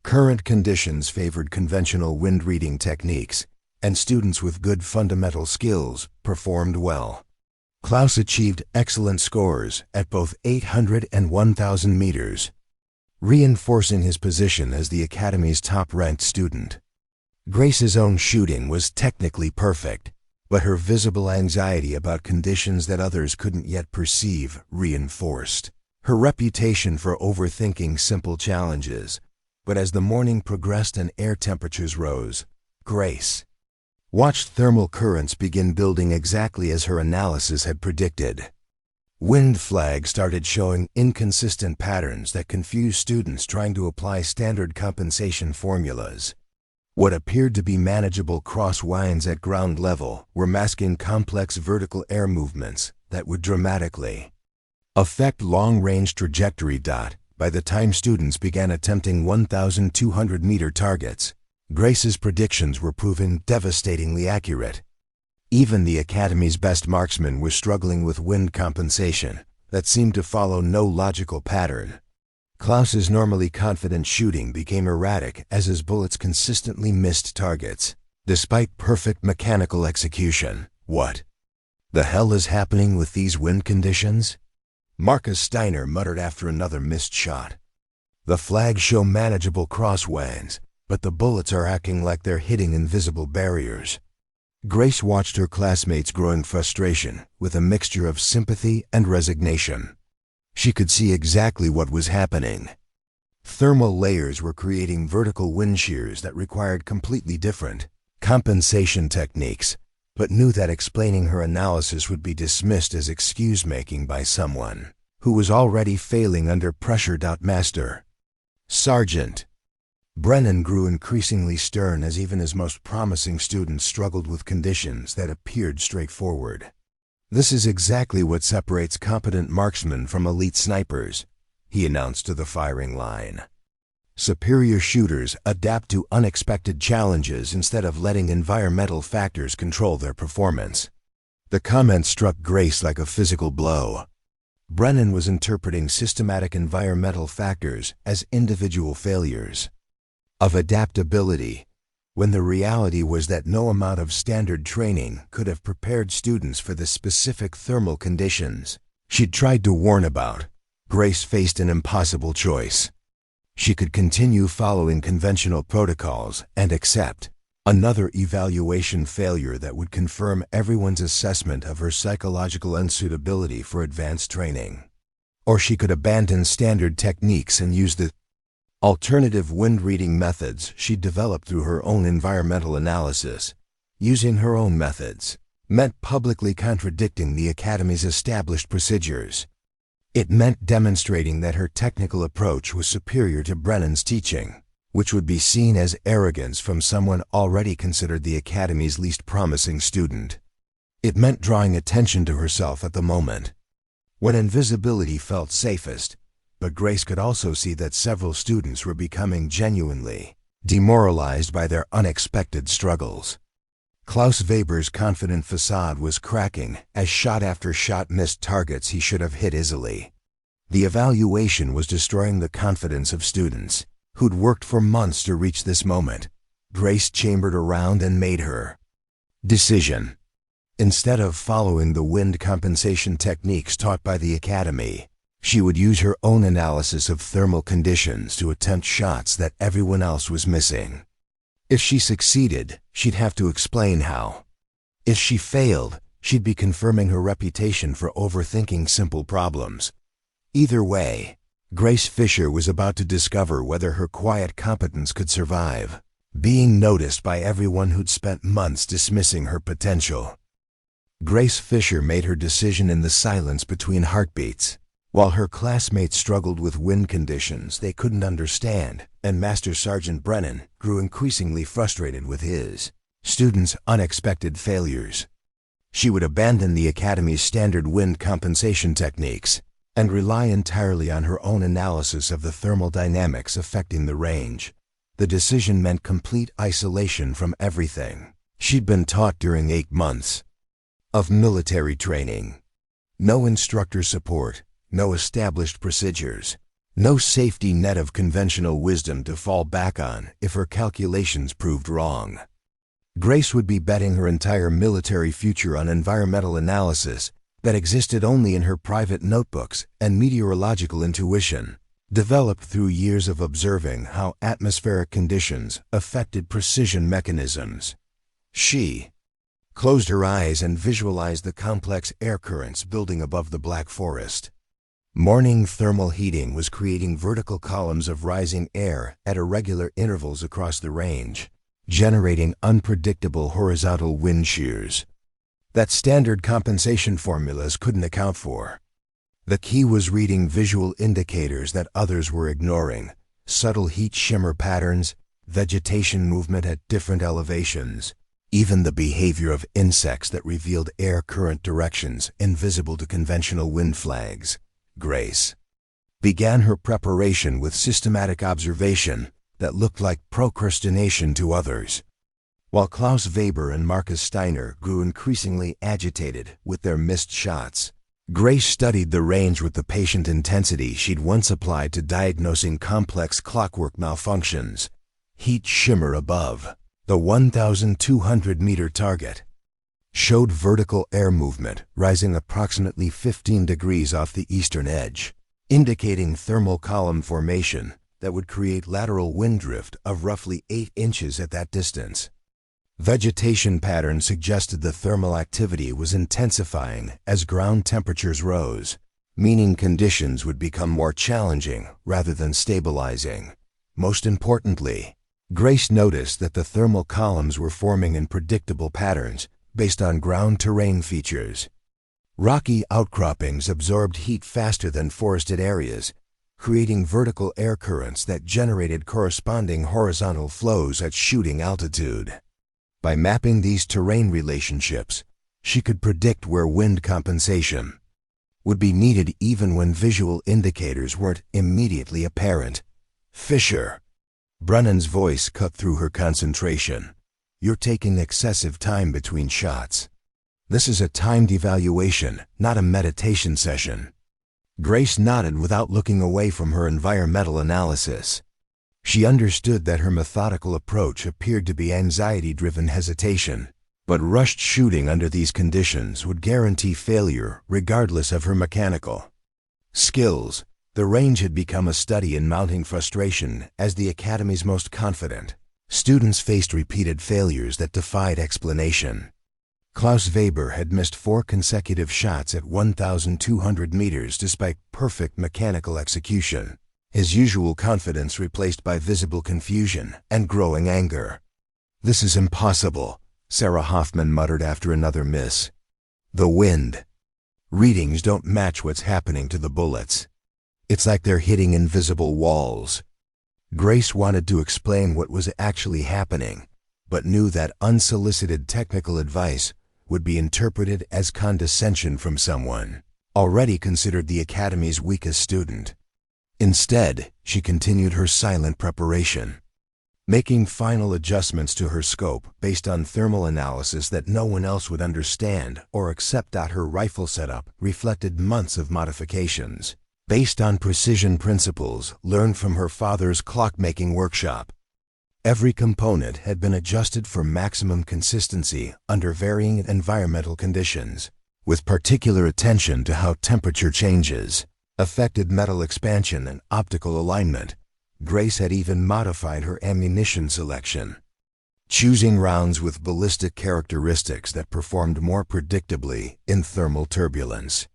Current conditions favored conventional wind reading techniques, and students with good fundamental skills performed well. Klaus achieved excellent scores at both 800 and 1,000 meters, reinforcing his position as the Academy's top-ranked student. Grace's own shooting was technically perfect, but her visible anxiety about conditions that others couldn't yet perceive reinforced her reputation for overthinking simple challenges. But as the morning progressed and air temperatures rose, Grace watched thermal currents begin building exactly as her analysis had predicted. Wind flags started showing inconsistent patterns that confused students trying to apply standard compensation formulas. What appeared to be manageable cross winds at ground level were masking complex vertical air movements that would dramatically affect long-range trajectory. By the time students began attempting 1,200-meter targets, Grace's predictions were proving devastatingly accurate. Even the Academy's best marksmen were struggling with wind compensation that seemed to follow no logical pattern. Klaus's normally confident shooting became erratic as his bullets consistently missed targets, despite perfect mechanical execution. What the hell is happening with these wind conditions? Marcus Steiner muttered after another missed shot. The flags show manageable crosswinds, but the bullets are acting like they're hitting invisible barriers. Grace watched her classmates' growing frustration with a mixture of sympathy and resignation. She could see exactly what was happening. Thermal layers were creating vertical wind shears that required completely different compensation techniques, but knew that explaining her analysis would be dismissed as excuse-making by someone who was already failing under pressure. Master Sergeant Brennan grew increasingly stern as even his most promising students struggled with conditions that appeared straightforward. "This is exactly what separates competent marksmen from elite snipers," he announced to the firing line. "Superior shooters adapt to unexpected challenges instead of letting environmental factors control their performance." The comment struck Grace like a physical blow. Brennan was interpreting systematic environmental factors as individual failures of adaptability, when the reality was that no amount of standard training could have prepared students for the specific thermal conditions she'd tried to warn about. Grace faced an impossible choice. She could continue following conventional protocols and accept another evaluation failure that would confirm everyone's assessment of her psychological unsuitability for advanced training. Or she could abandon standard techniques and use the alternative wind reading methods she'd developed through her own environmental analysis. Using her own methods meant publicly contradicting the Academy's established procedures. It meant demonstrating that her technical approach was superior to Brennan's teaching, which would be seen as arrogance from someone already considered the Academy's least promising student. It meant drawing attention to herself at the moment when invisibility felt safest, but Grace could also see that several students were becoming genuinely demoralized by their unexpected struggles. Klaus Weber's confident facade was cracking as shot after shot missed targets he should have hit easily. The evaluation was destroying the confidence of students who'd worked for months to reach this moment. Grace chambered around and made her decision. Instead of following the wind compensation techniques taught by the Academy, she would use her own analysis of thermal conditions to attempt shots that everyone else was missing. If she succeeded, she'd have to explain how. If she failed, she'd be confirming her reputation for overthinking simple problems. Either way, Grace Fischer was about to discover whether her quiet competence could survive being noticed by everyone who'd spent months dismissing her potential. Grace Fischer made her decision in the silence between heartbeats. While her classmates struggled with wind conditions they couldn't understand, and Master Sergeant Brennan grew increasingly frustrated with his students' unexpected failures, she would abandon the Academy's standard wind compensation techniques and rely entirely on her own analysis of the thermal dynamics affecting the range. The decision meant complete isolation from everything she'd been taught during 8 months of military training. No instructor support, no established procedures, no safety net of conventional wisdom to fall back on if her calculations proved wrong. Grace would be betting her entire military future on environmental analysis that existed only in her private notebooks and meteorological intuition, developed through years of observing how atmospheric conditions affected precision mechanisms. She closed her eyes and visualized the complex air currents building above the Black Forest. Morning thermal heating was creating vertical columns of rising air at irregular intervals across the range, generating unpredictable horizontal wind shears that standard compensation formulas couldn't account for. The key was reading visual indicators that others were ignoring: subtle heat shimmer patterns, vegetation movement at different elevations, even the behavior of insects that revealed air current directions invisible to conventional wind flags. Grace began her preparation with systematic observation that looked like procrastination to others. While Klaus Weber and Marcus Steiner grew increasingly agitated with their missed shots, Grace studied the range with the patient intensity she'd once applied to diagnosing complex clockwork malfunctions. Heat shimmer above the 1,200-meter target showed vertical air movement rising approximately 15 degrees off the eastern edge, indicating thermal column formation that would create lateral wind drift of roughly 8 inches at that distance. Vegetation patterns suggested the thermal activity was intensifying as ground temperatures rose, meaning conditions would become more challenging rather than stabilizing. Most importantly, Grace noticed that the thermal columns were forming in predictable patterns based on ground terrain features. Rocky outcroppings absorbed heat faster than forested areas, creating vertical air currents that generated corresponding horizontal flows at shooting altitude. By mapping these terrain relationships, she could predict where wind compensation would be needed even when visual indicators weren't immediately apparent. "Fischer," Brennan's voice cut through her concentration, "you're taking excessive time between shots. This is a timed evaluation, not a meditation session." Grace nodded without looking away from her environmental analysis. She understood that her methodical approach appeared to be anxiety-driven hesitation, but rushed shooting under these conditions would guarantee failure regardless of her mechanical skills. The range had become a study in mounting frustration as the Academy's most confident students faced repeated failures that defied explanation. Klaus Weber had missed 4 consecutive shots at 1,200 meters despite perfect mechanical execution, his usual confidence replaced by visible confusion and growing anger. "This is impossible," Sarah Hoffman muttered after another miss. "The wind. Readings don't match what's happening to the bullets. It's like they're hitting invisible walls." Grace wanted to explain what was actually happening, but knew that unsolicited technical advice would be interpreted as condescension from someone already considered the Academy's weakest student. Instead, she continued her silent preparation, making final adjustments to her scope based on thermal analysis that no one else would understand or accept. Her rifle setup reflected months of modifications based on precision principles learned from her father's clockmaking workshop. Every component had been adjusted for maximum consistency under varying environmental conditions, with particular attention to how temperature changes affected metal expansion and optical alignment. Grace had even modified her ammunition selection, choosing rounds with ballistic characteristics that performed more predictably in thermal turbulence.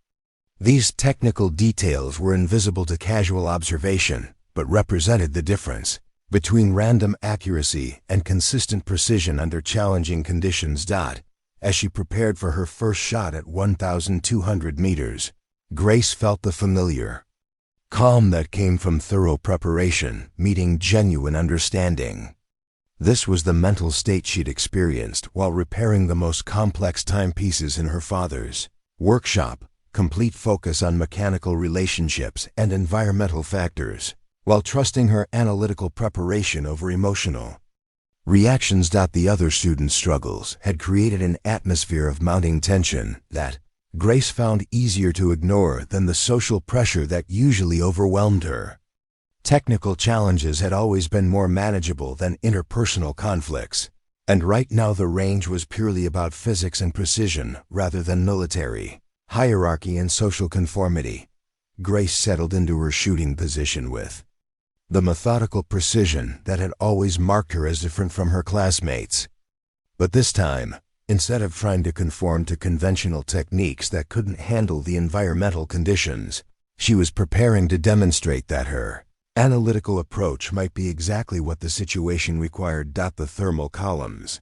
These technical details were invisible to casual observation, but represented the difference between random accuracy and consistent precision under challenging conditions. As she prepared for her first shot at 1,200 meters, Grace felt the familiar calm that came from thorough preparation meeting genuine understanding. This was the mental state she'd experienced while repairing the most complex timepieces in her father's workshop, complete focus on mechanical relationships and environmental factors, while trusting her analytical preparation over emotional reactions. The other students' struggles had created an atmosphere of mounting tension that Grace found easier to ignore than the social pressure that usually overwhelmed her. Technical challenges had always been more manageable than interpersonal conflicts, and right now the range was purely about physics and precision rather than military hierarchy and social conformity. Grace settled into her shooting position with the methodical precision that had always marked her as different from her classmates. But this time, instead of trying to conform to conventional techniques that couldn't handle the environmental conditions, she was preparing to demonstrate that her analytical approach might be exactly what the situation required. The thermal columns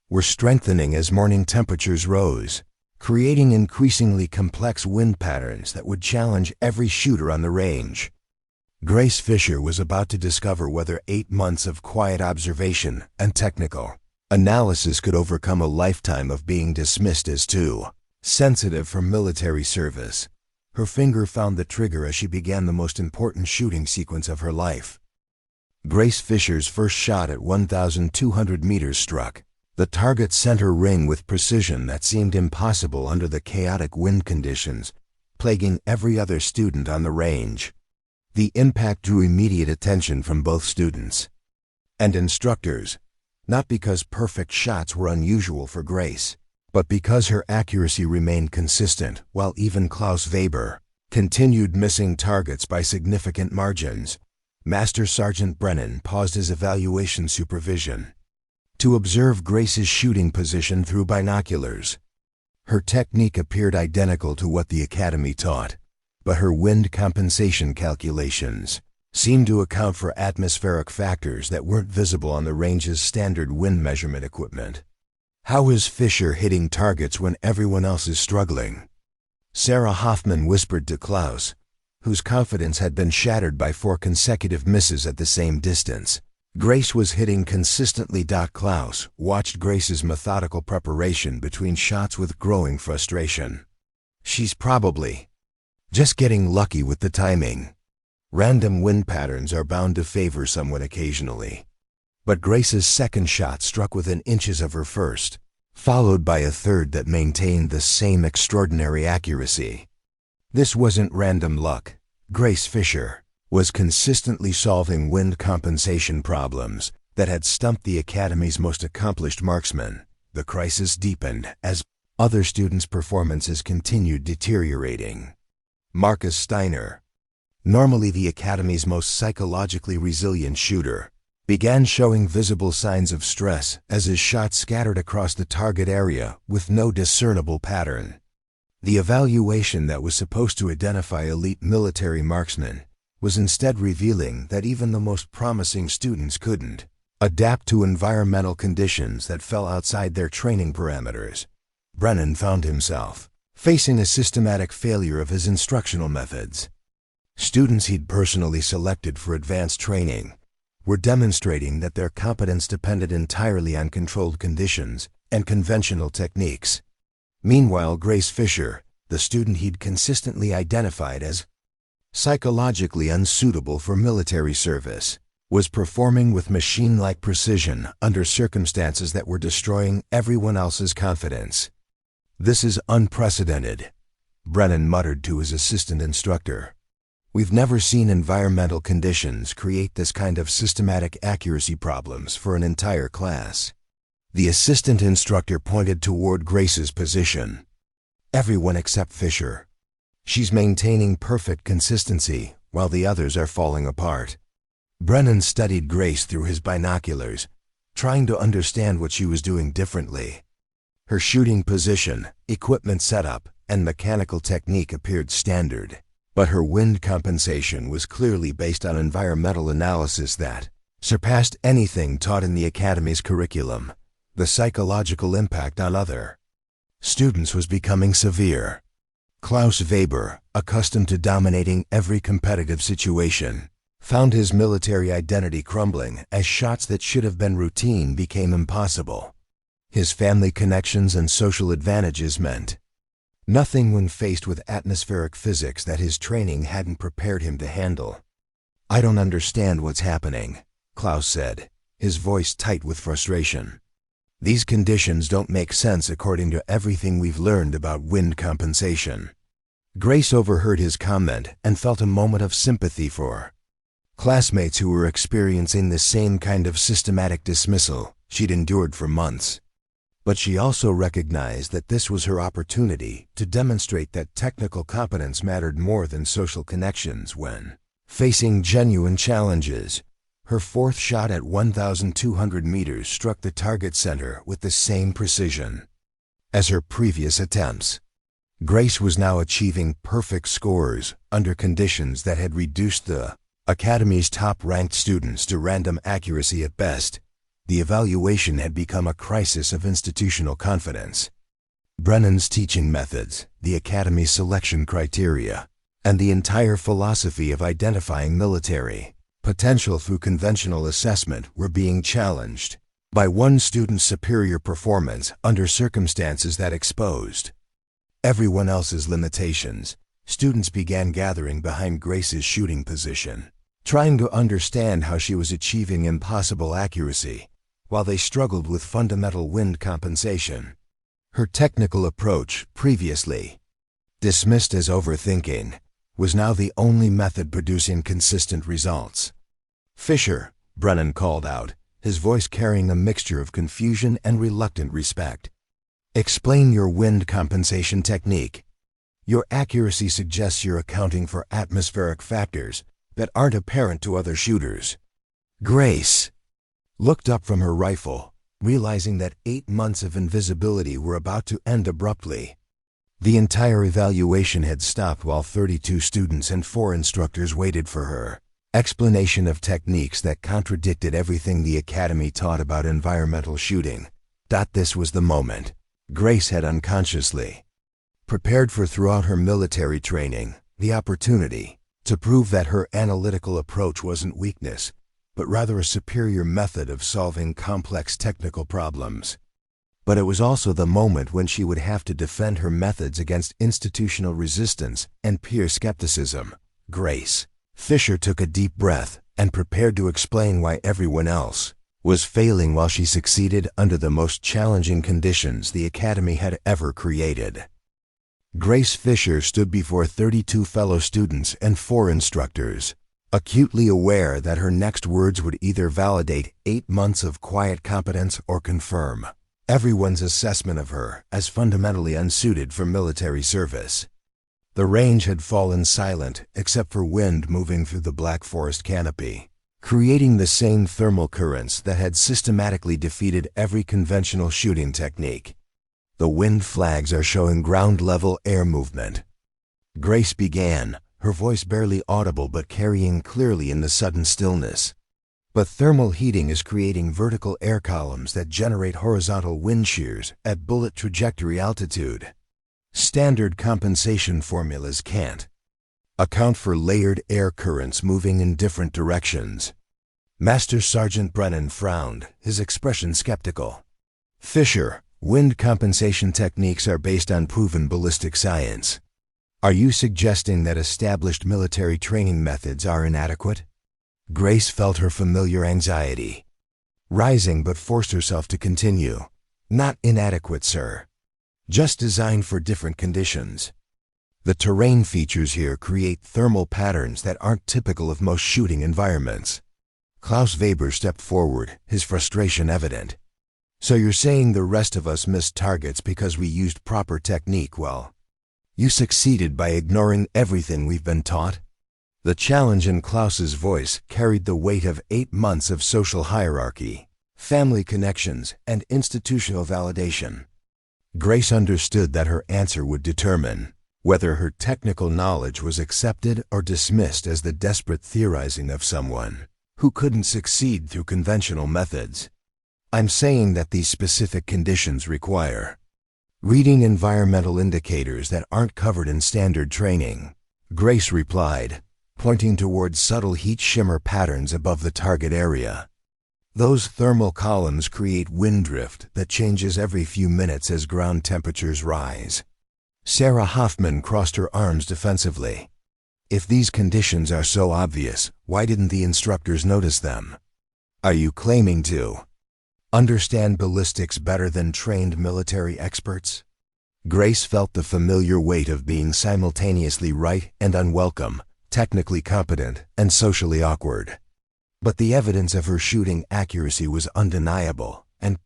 were strengthening as morning temperatures rose, creating increasingly complex wind patterns that would challenge every shooter on the range. Grace Fischer was about to discover whether 8 months of quiet observation and technical analysis could overcome a lifetime of being dismissed as too sensitive for military service. Her finger found the trigger as she began the most important shooting sequence of her life. Grace Fischer's first shot at 1,200 meters struck the target's center ring with precision that seemed impossible under the chaotic wind conditions plaguing every other student on the range. The impact drew immediate attention from both students and instructors, not because perfect shots were unusual for Grace, but because her accuracy remained consistent while even Klaus Weber continued missing targets by significant margins. Master Sergeant Brennan paused his evaluation supervision to observe Grace's shooting position through binoculars. Her technique appeared identical to what the Academy taught, but her wind compensation calculations seemed to account for atmospheric factors that weren't visible on the range's standard wind measurement equipment. "How is Fischer hitting targets when everyone else is struggling?" Sarah Hoffman whispered to Klaus, whose confidence had been shattered by 4 consecutive misses at the same distance. Grace was hitting consistently. Klaus watched Grace's methodical preparation between shots with growing frustration. "She's probably just getting lucky with the timing. Random wind patterns are bound to favor someone occasionally." But Grace's second shot struck within inches of her first, followed by a third that maintained the same extraordinary accuracy. This wasn't random luck. Grace Fischer was consistently solving wind compensation problems that had stumped the Academy's most accomplished marksmen. The crisis deepened as other students' performances continued deteriorating. Marcus Steiner, normally the Academy's most psychologically resilient shooter, began showing visible signs of stress as his shots scattered across the target area with no discernible pattern. The evaluation that was supposed to identify elite military marksmen was instead revealing that even the most promising students couldn't adapt to environmental conditions that fell outside their training parameters. Brennan found himself facing a systematic failure of his instructional methods. Students he'd personally selected for advanced training were demonstrating that their competence depended entirely on controlled conditions and conventional techniques. Meanwhile, Grace Fischer, the student he'd consistently identified as psychologically unsuitable for military service, was performing with machine-like precision under circumstances that were destroying everyone else's confidence. "This is unprecedented," Brennan muttered to his assistant instructor. "We've never seen environmental conditions create this kind of systematic accuracy problems for an entire class." The assistant instructor pointed toward Grace's position. "Everyone except Fischer. She's maintaining perfect consistency while the others are falling apart." Brennan studied Grace through his binoculars, trying to understand what she was doing differently. Her shooting position, equipment setup, and mechanical technique appeared standard, but her wind compensation was clearly based on environmental analysis that surpassed anything taught in the Academy's curriculum. The psychological impact on other students was becoming severe. Klaus Weber, accustomed to dominating every competitive situation, found his military identity crumbling as shots that should have been routine became impossible. His family connections and social advantages meant nothing when faced with atmospheric physics that his training hadn't prepared him to handle. "I don't understand what's happening," Klaus said, his voice tight with frustration. "These conditions don't make sense according to everything we've learned about wind compensation." Grace overheard his comment and felt a moment of sympathy for classmates who were experiencing the same kind of systematic dismissal she'd endured for months. But she also recognized that this was her opportunity to demonstrate that technical competence mattered more than social connections when facing genuine challenges. Her fourth shot at 1,200 meters struck the target center with the same precision as her previous attempts. Grace was now achieving perfect scores under conditions that had reduced the Academy's top-ranked students to random accuracy at best. The evaluation had become a crisis of institutional confidence. Brennan's teaching methods, the Academy's selection criteria, and the entire philosophy of identifying military potential through conventional assessment were being challenged by one student's superior performance under circumstances that exposed everyone else's limitations. Students began gathering behind Grace's shooting position, trying to understand how she was achieving impossible accuracy while they struggled with fundamental wind compensation. Her technical approach, previously dismissed as overthinking, was now the only method producing consistent results. "Fischer," Brennan called out, his voice carrying a mixture of confusion and reluctant respect. "Explain your wind compensation technique. Your accuracy suggests you're accounting for atmospheric factors that aren't apparent to other shooters." Grace looked up from her rifle, realizing that 8 months of invisibility were about to end abruptly. The entire evaluation had stopped while 32 students and 4 instructors waited for her explanation of techniques that contradicted everything the Academy taught about environmental shooting. This was the moment Grace had unconsciously prepared for throughout her military training, the opportunity to prove that her analytical approach wasn't weakness, but rather a superior method of solving complex technical problems. But it was also the moment when she would have to defend her methods against institutional resistance and peer skepticism. Grace Fischer took a deep breath and prepared to explain why everyone else was failing while she succeeded under the most challenging conditions the Academy had ever created. Grace Fischer stood before 32 fellow students and 4 instructors, acutely aware that her next words would either validate 8 months of quiet competence or confirm everyone's assessment of her as fundamentally unsuited for military service. The range had fallen silent except for wind moving through the black forest canopy, creating the same thermal currents that had systematically defeated every conventional shooting technique. The wind flags are showing ground-level air movement. Grace began, her voice barely audible but carrying clearly in the sudden stillness. But thermal heating is creating vertical air columns that generate horizontal wind shears at bullet trajectory altitude. Standard compensation formulas can't account for layered air currents moving in different directions. Master Sergeant Brennan frowned, his expression skeptical. Fischer, wind compensation techniques are based on proven ballistic science. Are you suggesting that established military training methods are inadequate? Grace felt her familiar anxiety rising but forced herself to continue. Not inadequate, sir. Just designed for different conditions. The terrain features here create thermal patterns that aren't typical of most shooting environments. Klaus Weber stepped forward, his frustration evident. So you're saying the rest of us missed targets because we used proper technique? Well, you succeeded by ignoring everything we've been taught. The challenge in Klaus's voice carried the weight of 8 months of social hierarchy, family connections, and institutional validation. Grace understood that her answer would determine whether her technical knowledge was accepted or dismissed as the desperate theorizing of someone who couldn't succeed through conventional methods. I'm saying that these specific conditions require reading environmental indicators that aren't covered in standard training, Grace replied, pointing towards subtle heat shimmer patterns above the target area. Those thermal columns create wind drift that changes every few minutes as ground temperatures rise. Sarah Hoffman crossed her arms defensively. If these conditions are so obvious, why didn't the instructors notice them? Are you claiming to understand ballistics better than trained military experts? Grace felt the familiar weight of being simultaneously right and unwelcome, technically competent and socially awkward. But the evidence of her shooting accuracy was undeniable, and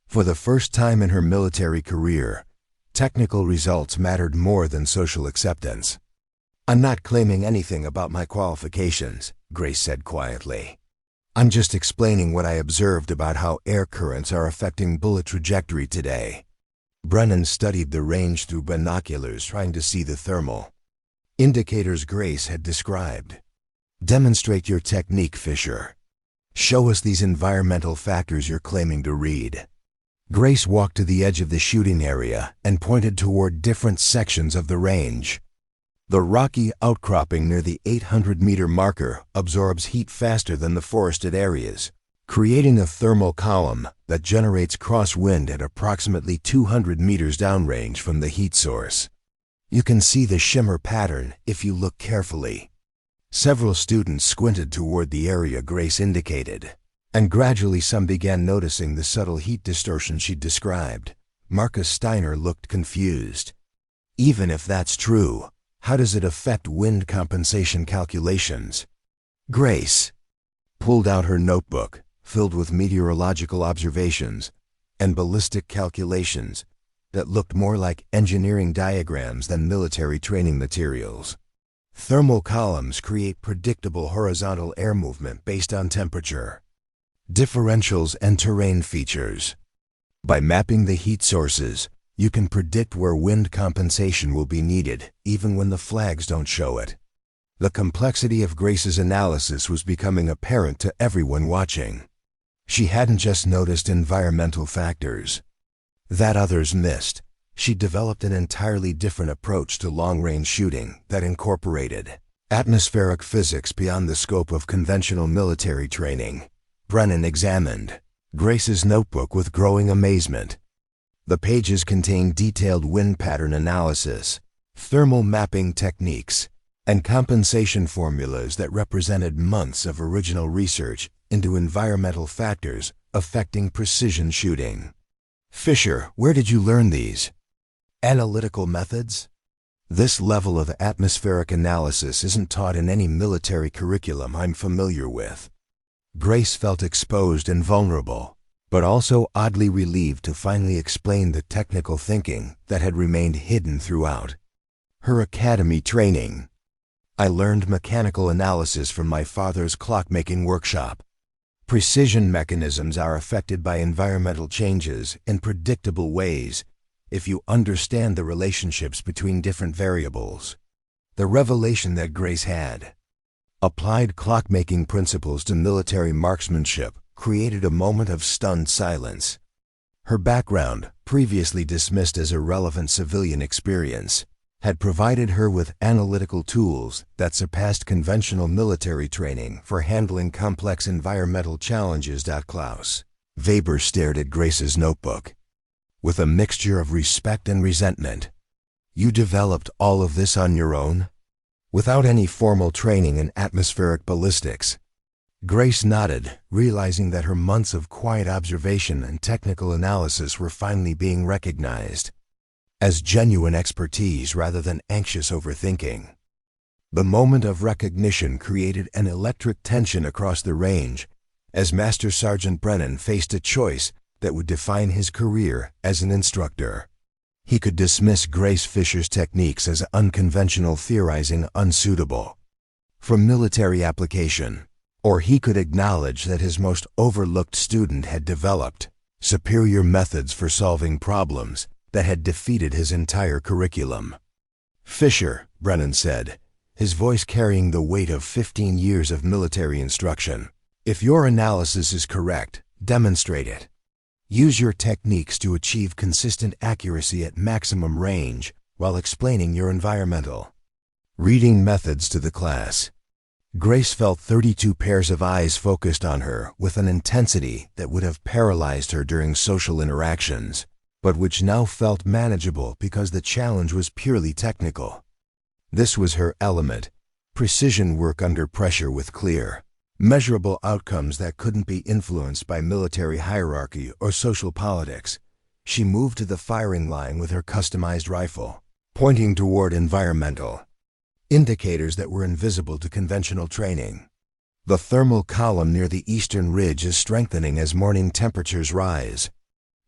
for the first time in her military career, technical results mattered more than social acceptance. I'm not claiming anything about my qualifications, Grace said quietly. I'm just explaining what I observed about how air currents are affecting bullet trajectory today. Brennan studied the range through binoculars, trying to see the thermal indicators Grace had described. Demonstrate your technique, Fischer. Show us these environmental factors you're claiming to read. Grace walked to the edge of the shooting area and pointed toward different sections of the range. The rocky outcropping near the 800-meter marker absorbs heat faster than the forested areas, creating a thermal column that generates crosswind at approximately 200 meters downrange from the heat source. You can see the shimmer pattern if you look carefully. Several students squinted toward the area Grace indicated, and gradually some began noticing the subtle heat distortion she described. Marcus Steiner looked confused. Even if that's true, how does it affect wind compensation calculations? Grace pulled out her notebook, filled with meteorological observations and ballistic calculations that looked more like engineering diagrams than military training materials. Thermal columns create predictable horizontal air movement based on temperature, differentials, and terrain features. By mapping the heat sources, you can predict where wind compensation will be needed, even when the flags don't show it. The complexity of Grace's analysis was becoming apparent to everyone watching. She hadn't just noticed environmental factors that others missed. She developed an entirely different approach to long-range shooting that incorporated atmospheric physics beyond the scope of conventional military training. Brennan examined Grace's notebook with growing amazement. The pages contained detailed wind pattern analysis, thermal mapping techniques, and compensation formulas that represented months of original research into environmental factors affecting precision shooting. Fischer, where did you learn these analytical methods? This level of atmospheric analysis isn't taught in any military curriculum I'm familiar with. Grace felt exposed and vulnerable, but also oddly relieved to finally explain the technical thinking that had remained hidden throughout. Her academy training. I learned mechanical analysis from my father's clockmaking workshop. Precision mechanisms are affected by environmental changes in predictable ways if you understand the relationships between different variables. The revelation that Grace had applied clockmaking principles to military marksmanship created a moment of stunned silence. Her background, previously dismissed as irrelevant civilian experience, had provided her with analytical tools that surpassed conventional military training for handling complex environmental challenges. Klaus Weber stared at Grace's notebook with a mixture of respect and resentment. You developed all of this on your own? Without any formal training in atmospheric ballistics? Grace nodded, realizing that her months of quiet observation and technical analysis were finally being recognized as genuine expertise rather than anxious overthinking. The moment of recognition created an electric tension across the range as Master Sergeant Brennan faced a choice that would define his career as an instructor. He could dismiss Grace Fischer's techniques as unconventional theorizing unsuitable for military application, or he could acknowledge that his most overlooked student had developed superior methods for solving problems that had defeated his entire curriculum. Fischer, Brennan said, his voice carrying the weight of 15 years of military instruction. If your analysis is correct, demonstrate it. Use your techniques to achieve consistent accuracy at maximum range while explaining your environmental reading methods to the class. Grace felt 32 pairs of eyes focused on her with an intensity that would have paralyzed her during social interactions, but which now felt manageable because the challenge was purely technical. This was her element: precision work under pressure with clear, measurable outcomes that couldn't be influenced by military hierarchy or social politics. She moved to the firing line with her customized rifle, pointing toward environmental indicators that were invisible to conventional training. The thermal column near the eastern ridge is strengthening as morning temperatures rise.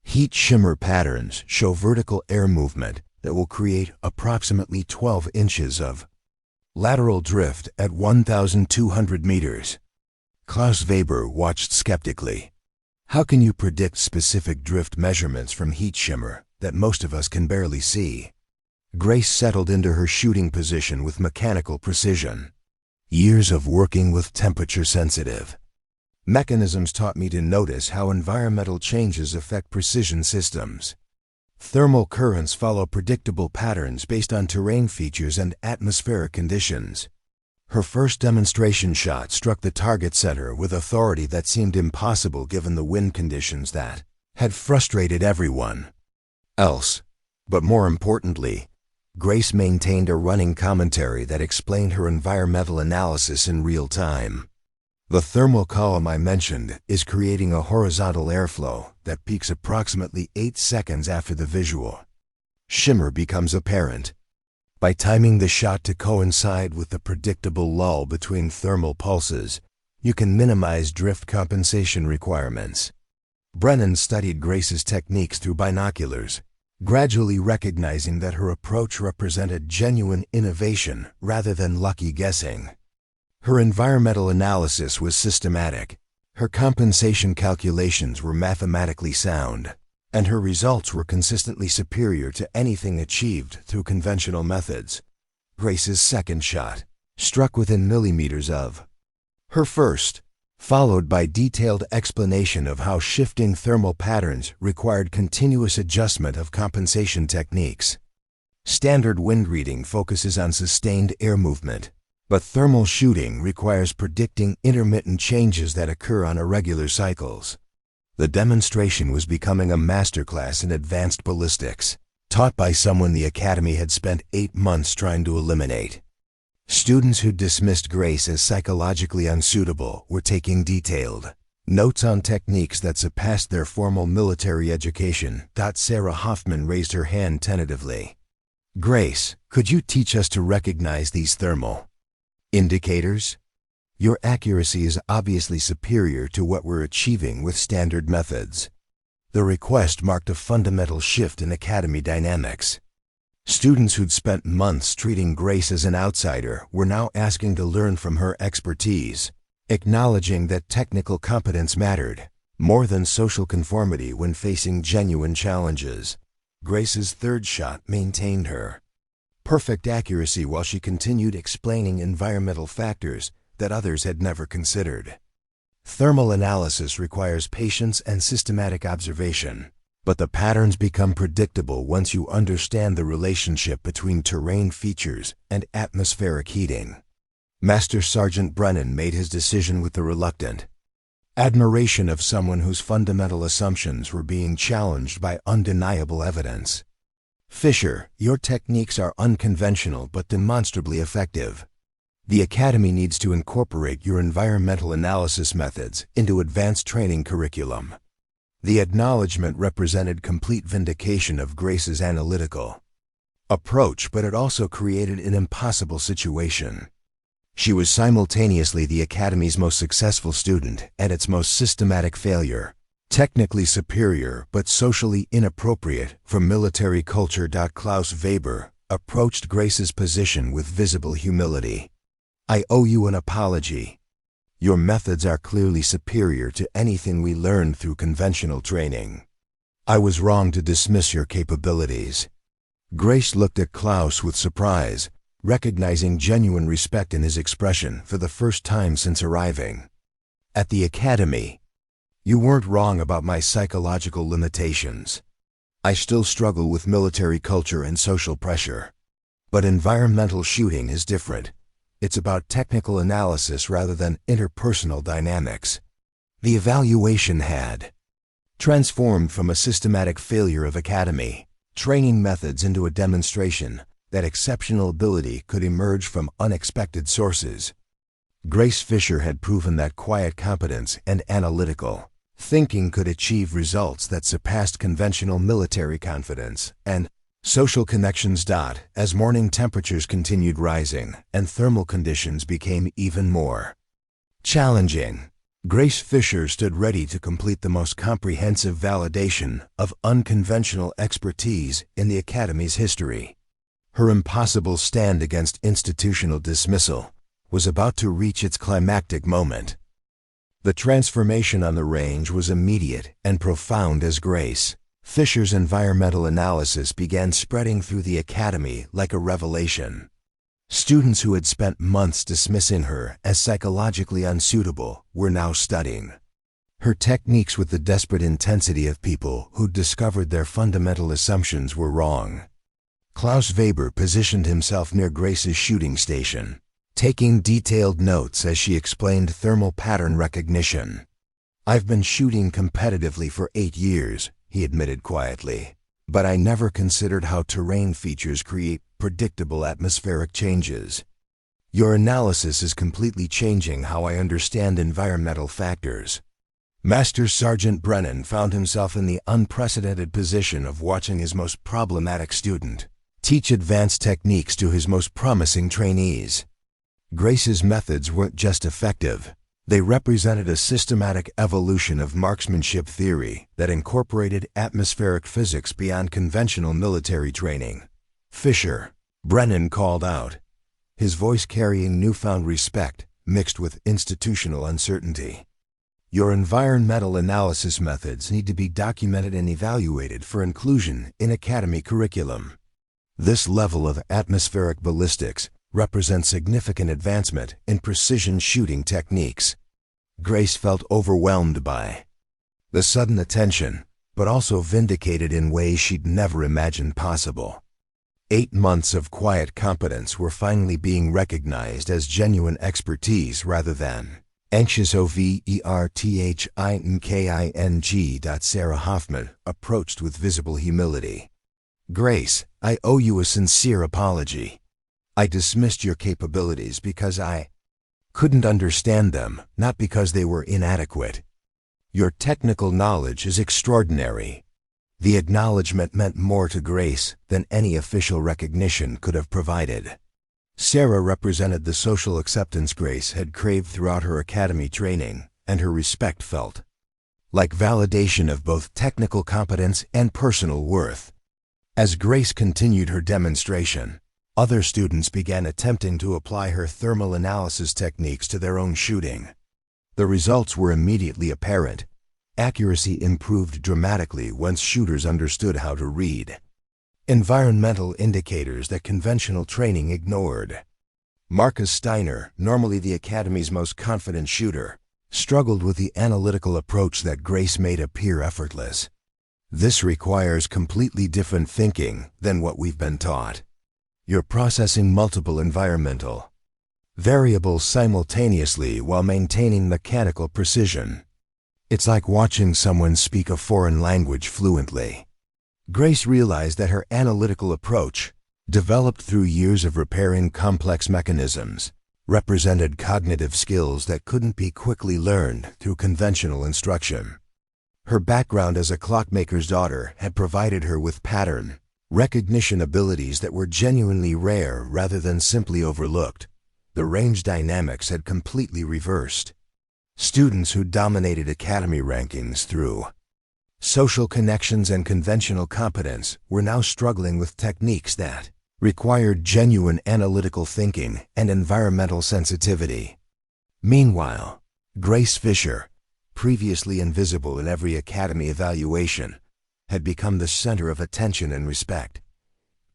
Heat shimmer patterns show vertical air movement that will create approximately 12 inches of lateral drift at 1,200 meters. Klaus Weber watched skeptically. How can you predict specific drift measurements from heat shimmer that most of us can barely see? Grace settled into her shooting position with mechanical precision. Years of working with temperature-sensitive mechanisms taught me to notice how environmental changes affect precision systems. Thermal currents follow predictable patterns based on terrain features and atmospheric conditions. Her first demonstration shot struck the target center with authority that seemed impossible given the wind conditions that had frustrated everyone else. But more importantly, Grace maintained a running commentary that explained her environmental analysis in real time. The thermal column I mentioned is creating a horizontal airflow that peaks approximately 8 seconds after the visual shimmer becomes apparent. By timing the shot to coincide with the predictable lull between thermal pulses, you can minimize drift compensation requirements. Brennan studied Grace's techniques through binoculars, gradually recognizing that her approach represented genuine innovation rather than lucky guessing. Her environmental analysis was systematic, her compensation calculations were mathematically sound, and her results were consistently superior to anything achieved through conventional methods. Grace's second shot struck within millimeters of her first, followed by detailed explanation of how shifting thermal patterns required continuous adjustment of compensation techniques. Standard wind reading focuses on sustained air movement, but thermal shooting requires predicting intermittent changes that occur on irregular cycles. The demonstration was becoming a masterclass in advanced ballistics, taught by someone the Academy had spent 8 months trying to eliminate. Students who dismissed Grace as psychologically unsuitable were taking detailed notes on techniques that surpassed their formal military education. Sarah Hoffman raised her hand tentatively. Grace, could you teach us to recognize these thermal indicators? Your accuracy is obviously superior to what we're achieving with standard methods. The request marked a fundamental shift in academy dynamics. Students who'd spent months treating Grace as an outsider were now asking to learn from her expertise, acknowledging that technical competence mattered more than social conformity when facing genuine challenges. Grace's third shot maintained her perfect accuracy while she continued explaining environmental factors that others had never considered. Thermal analysis requires patience and systematic observation, but the patterns become predictable once you understand the relationship between terrain features and atmospheric heating. Master Sergeant Brennan made his decision with the reluctant admiration of someone whose fundamental assumptions were being challenged by undeniable evidence. Fischer, your techniques are unconventional but demonstrably effective. The Academy needs to incorporate your environmental analysis methods into advanced training curriculum. The acknowledgement represented complete vindication of Grace's analytical approach, but it also created an impossible situation. She was simultaneously the Academy's most successful student and its most systematic failure. Technically superior but socially inappropriate from military culture. Klaus Weber approached Grace's position with visible humility. I owe you an apology. Your methods are clearly superior to anything we learned through conventional training. I was wrong to dismiss your capabilities. Grace looked at Klaus with surprise, recognizing genuine respect in his expression for the first time since arriving at the Academy. You weren't wrong about my psychological limitations. I still struggle with military culture and social pressure. But environmental shooting is different. It's about technical analysis rather than interpersonal dynamics. The evaluation had transformed from a systematic failure of academy training methods into a demonstration that exceptional ability could emerge from unexpected sources. Grace Fischer had proven that quiet competence and analytical thinking could achieve results that surpassed conventional military confidence and social connections. As morning temperatures continued rising and thermal conditions became even more challenging, Grace Fischer stood ready to complete the most comprehensive validation of unconventional expertise in the Academy's history. Her impossible stand against institutional dismissal was about to reach its climactic moment. The transformation on the range was immediate and profound as Grace Fischer's environmental analysis began spreading through the Academy like a revelation. Students who had spent months dismissing her as psychologically unsuitable were now studying her techniques with the desperate intensity of people who'd discovered their fundamental assumptions were wrong. Klaus Weber positioned himself near Grace's shooting station, taking detailed notes as she explained thermal pattern recognition. I've been shooting competitively for 8 years, he admitted quietly, but I never considered how terrain features create predictable atmospheric changes. Your analysis is completely changing how I understand environmental factors. Master Sergeant Brennan found himself in the unprecedented position of watching his most problematic student teach advanced techniques to his most promising trainees. Grace's methods weren't just effective. They represented a systematic evolution of marksmanship theory that incorporated atmospheric physics beyond conventional military training. Fischer, Brennan called out, his voice carrying newfound respect mixed with institutional uncertainty. Your environmental analysis methods need to be documented and evaluated for inclusion in academy curriculum. This level of atmospheric ballistics represents significant advancement in precision shooting techniques. Grace felt overwhelmed by the sudden attention, but also vindicated in ways she'd never imagined possible. 8 months of quiet competence were finally being recognized as genuine expertise rather than anxious overthinking. Sarah Hoffman approached with visible humility. Grace, I owe you a sincere apology. I dismissed your capabilities because I couldn't understand them, not because they were inadequate. Your technical knowledge is extraordinary. The acknowledgement meant more to Grace than any official recognition could have provided. Sarah represented the social acceptance Grace had craved throughout her academy training, and her respect felt like validation of both technical competence and personal worth. As Grace continued her demonstration, other students began attempting to apply her thermal analysis techniques to their own shooting. The results were immediately apparent. Accuracy improved dramatically once shooters understood how to read environmental indicators that conventional training ignored. Marcus Steiner, normally the Academy's most confident shooter, struggled with the analytical approach that Grace made appear effortless. This requires completely different thinking than what we've been taught. You're processing multiple environmental variables simultaneously while maintaining mechanical precision. It's like watching someone speak a foreign language fluently. Grace realized that her analytical approach, developed through years of repairing complex mechanisms, represented cognitive skills that couldn't be quickly learned through conventional instruction. Her background as a clockmaker's daughter had provided her with pattern recognition abilities that were genuinely rare rather than simply overlooked. The range dynamics had completely reversed. Students who dominated academy rankings through social connections and conventional competence were now struggling with techniques that required genuine analytical thinking and environmental sensitivity. Meanwhile, Grace Fischer, previously invisible in every academy evaluation, had become the center of attention and respect.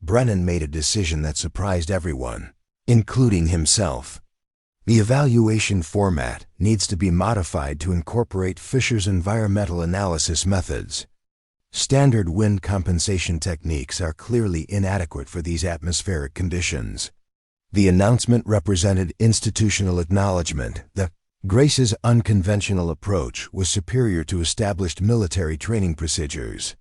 Brennan made a decision that surprised everyone, including himself. The evaluation format needs to be modified to incorporate Fischer's environmental analysis methods. Standard wind compensation techniques are clearly inadequate for these atmospheric conditions. The announcement represented institutional acknowledgement that Grace's unconventional approach was superior to established military training procedures.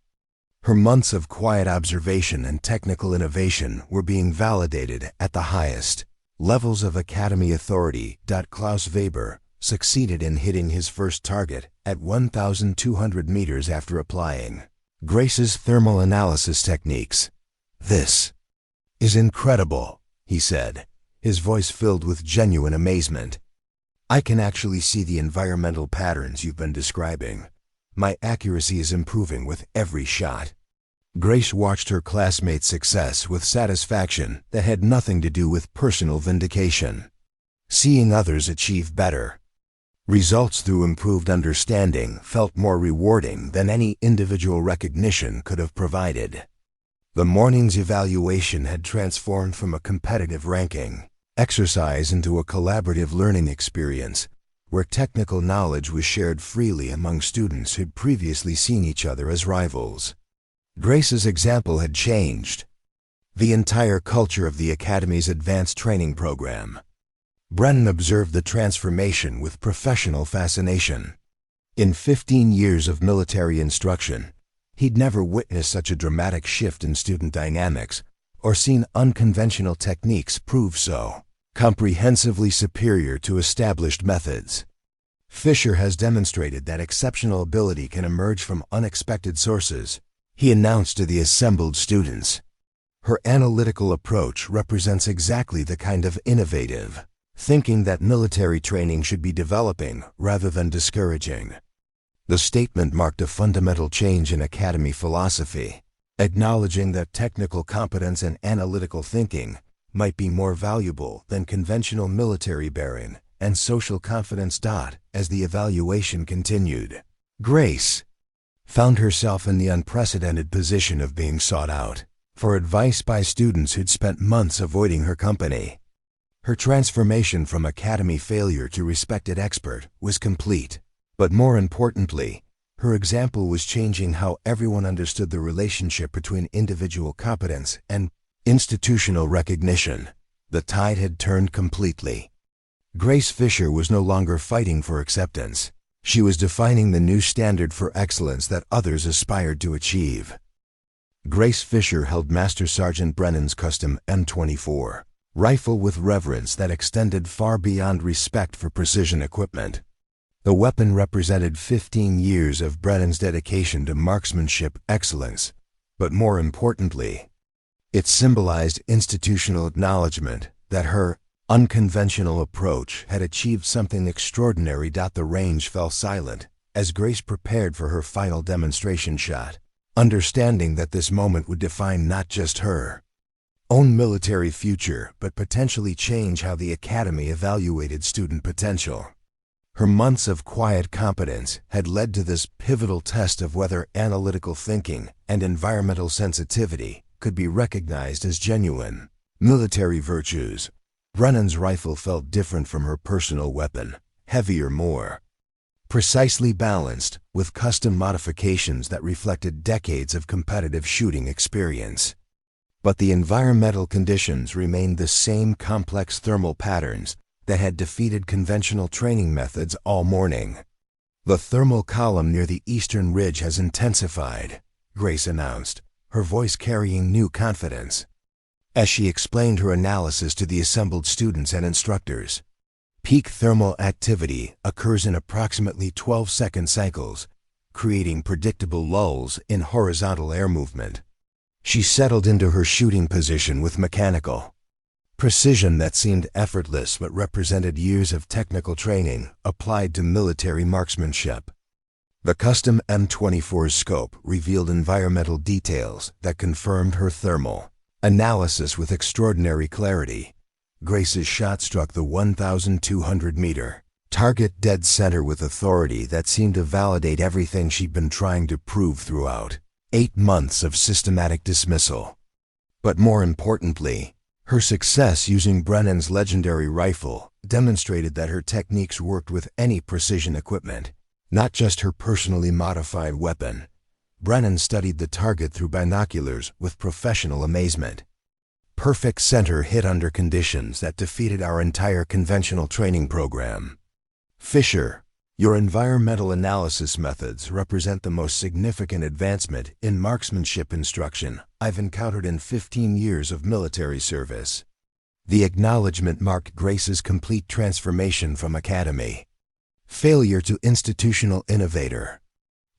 Her months of quiet observation and technical innovation were being validated at the highest levels of academy authority. Klaus Weber succeeded in hitting his first target at 1,200 meters after applying Grace's thermal analysis techniques. "This is incredible," he said, his voice filled with genuine amazement. "I can actually see the environmental patterns you've been describing. My accuracy is improving with every shot." Grace watched her classmates' success with satisfaction that had nothing to do with personal vindication. Seeing others achieve better results through improved understanding felt more rewarding than any individual recognition could have provided. The morning's evaluation had transformed from a competitive ranking exercise into a collaborative learning experience, where technical knowledge was shared freely among students who'd previously seen each other as rivals. Grace's example had changed the entire culture of the Academy's advanced training program. Brennan observed the transformation with professional fascination. In 15 years of military instruction, he'd never witnessed such a dramatic shift in student dynamics or seen unconventional techniques prove so comprehensively superior to established methods. Fischer has demonstrated that exceptional ability can emerge from unexpected sources, he announced to the assembled students. Her analytical approach represents exactly the kind of innovative thinking that military training should be developing rather than discouraging. The statement marked a fundamental change in academy philosophy, acknowledging that technical competence and analytical thinking might be more valuable than conventional military bearing and social confidence. As the evaluation continued, Grace found herself in the unprecedented position of being sought out for advice by students who'd spent months avoiding her company. Her transformation from academy failure to respected expert was complete, but more importantly, her example was changing how everyone understood the relationship between individual competence and institutional recognition. The tide had turned completely. Grace Fischer was no longer fighting for acceptance. She was defining the new standard for excellence that others aspired to achieve. Grace Fischer held Master Sergeant Brennan's custom M24 rifle with reverence that extended far beyond respect for precision equipment. The weapon represented 15 years of Brennan's dedication to marksmanship excellence, but more importantly, it symbolized institutional acknowledgement that her unconventional approach had achieved something extraordinary. The range fell silent as Grace prepared for her final demonstration shot, understanding that this moment would define not just her own military future, but potentially change how the Academy evaluated student potential. Her months of quiet competence had led to this pivotal test of whether analytical thinking and environmental sensitivity could be recognized as genuine military virtues. Brennan's rifle felt different from her personal weapon, heavier, more precisely balanced, with custom modifications that reflected decades of competitive shooting experience. But the environmental conditions remained the same: complex thermal patterns that had defeated conventional training methods all morning. "The thermal column near the eastern ridge has intensified," Grace announced, her voice carrying new confidence, as she explained her analysis to the assembled students and instructors. "Peak thermal activity occurs in approximately 12-second cycles, creating predictable lulls in horizontal air movement." She settled into her shooting position with mechanical precision that seemed effortless but represented years of technical training applied to military marksmanship. The custom M24's scope revealed environmental details that confirmed her thermal analysis with extraordinary clarity. Grace's shot struck the 1,200-meter target dead center with authority that seemed to validate everything she'd been trying to prove throughout 8 months of systematic dismissal. But more importantly, her success using Brennan's legendary rifle demonstrated that her techniques worked with any precision equipment, not just her personally modified weapon. Brennan studied the target through binoculars with professional amazement. Perfect center hit under conditions that defeated our entire conventional training program. "Fischer, your environmental analysis methods represent the most significant advancement in marksmanship instruction I've encountered in 15 years of military service." The acknowledgement marked Grace's complete transformation from academy failure to institutional innovator.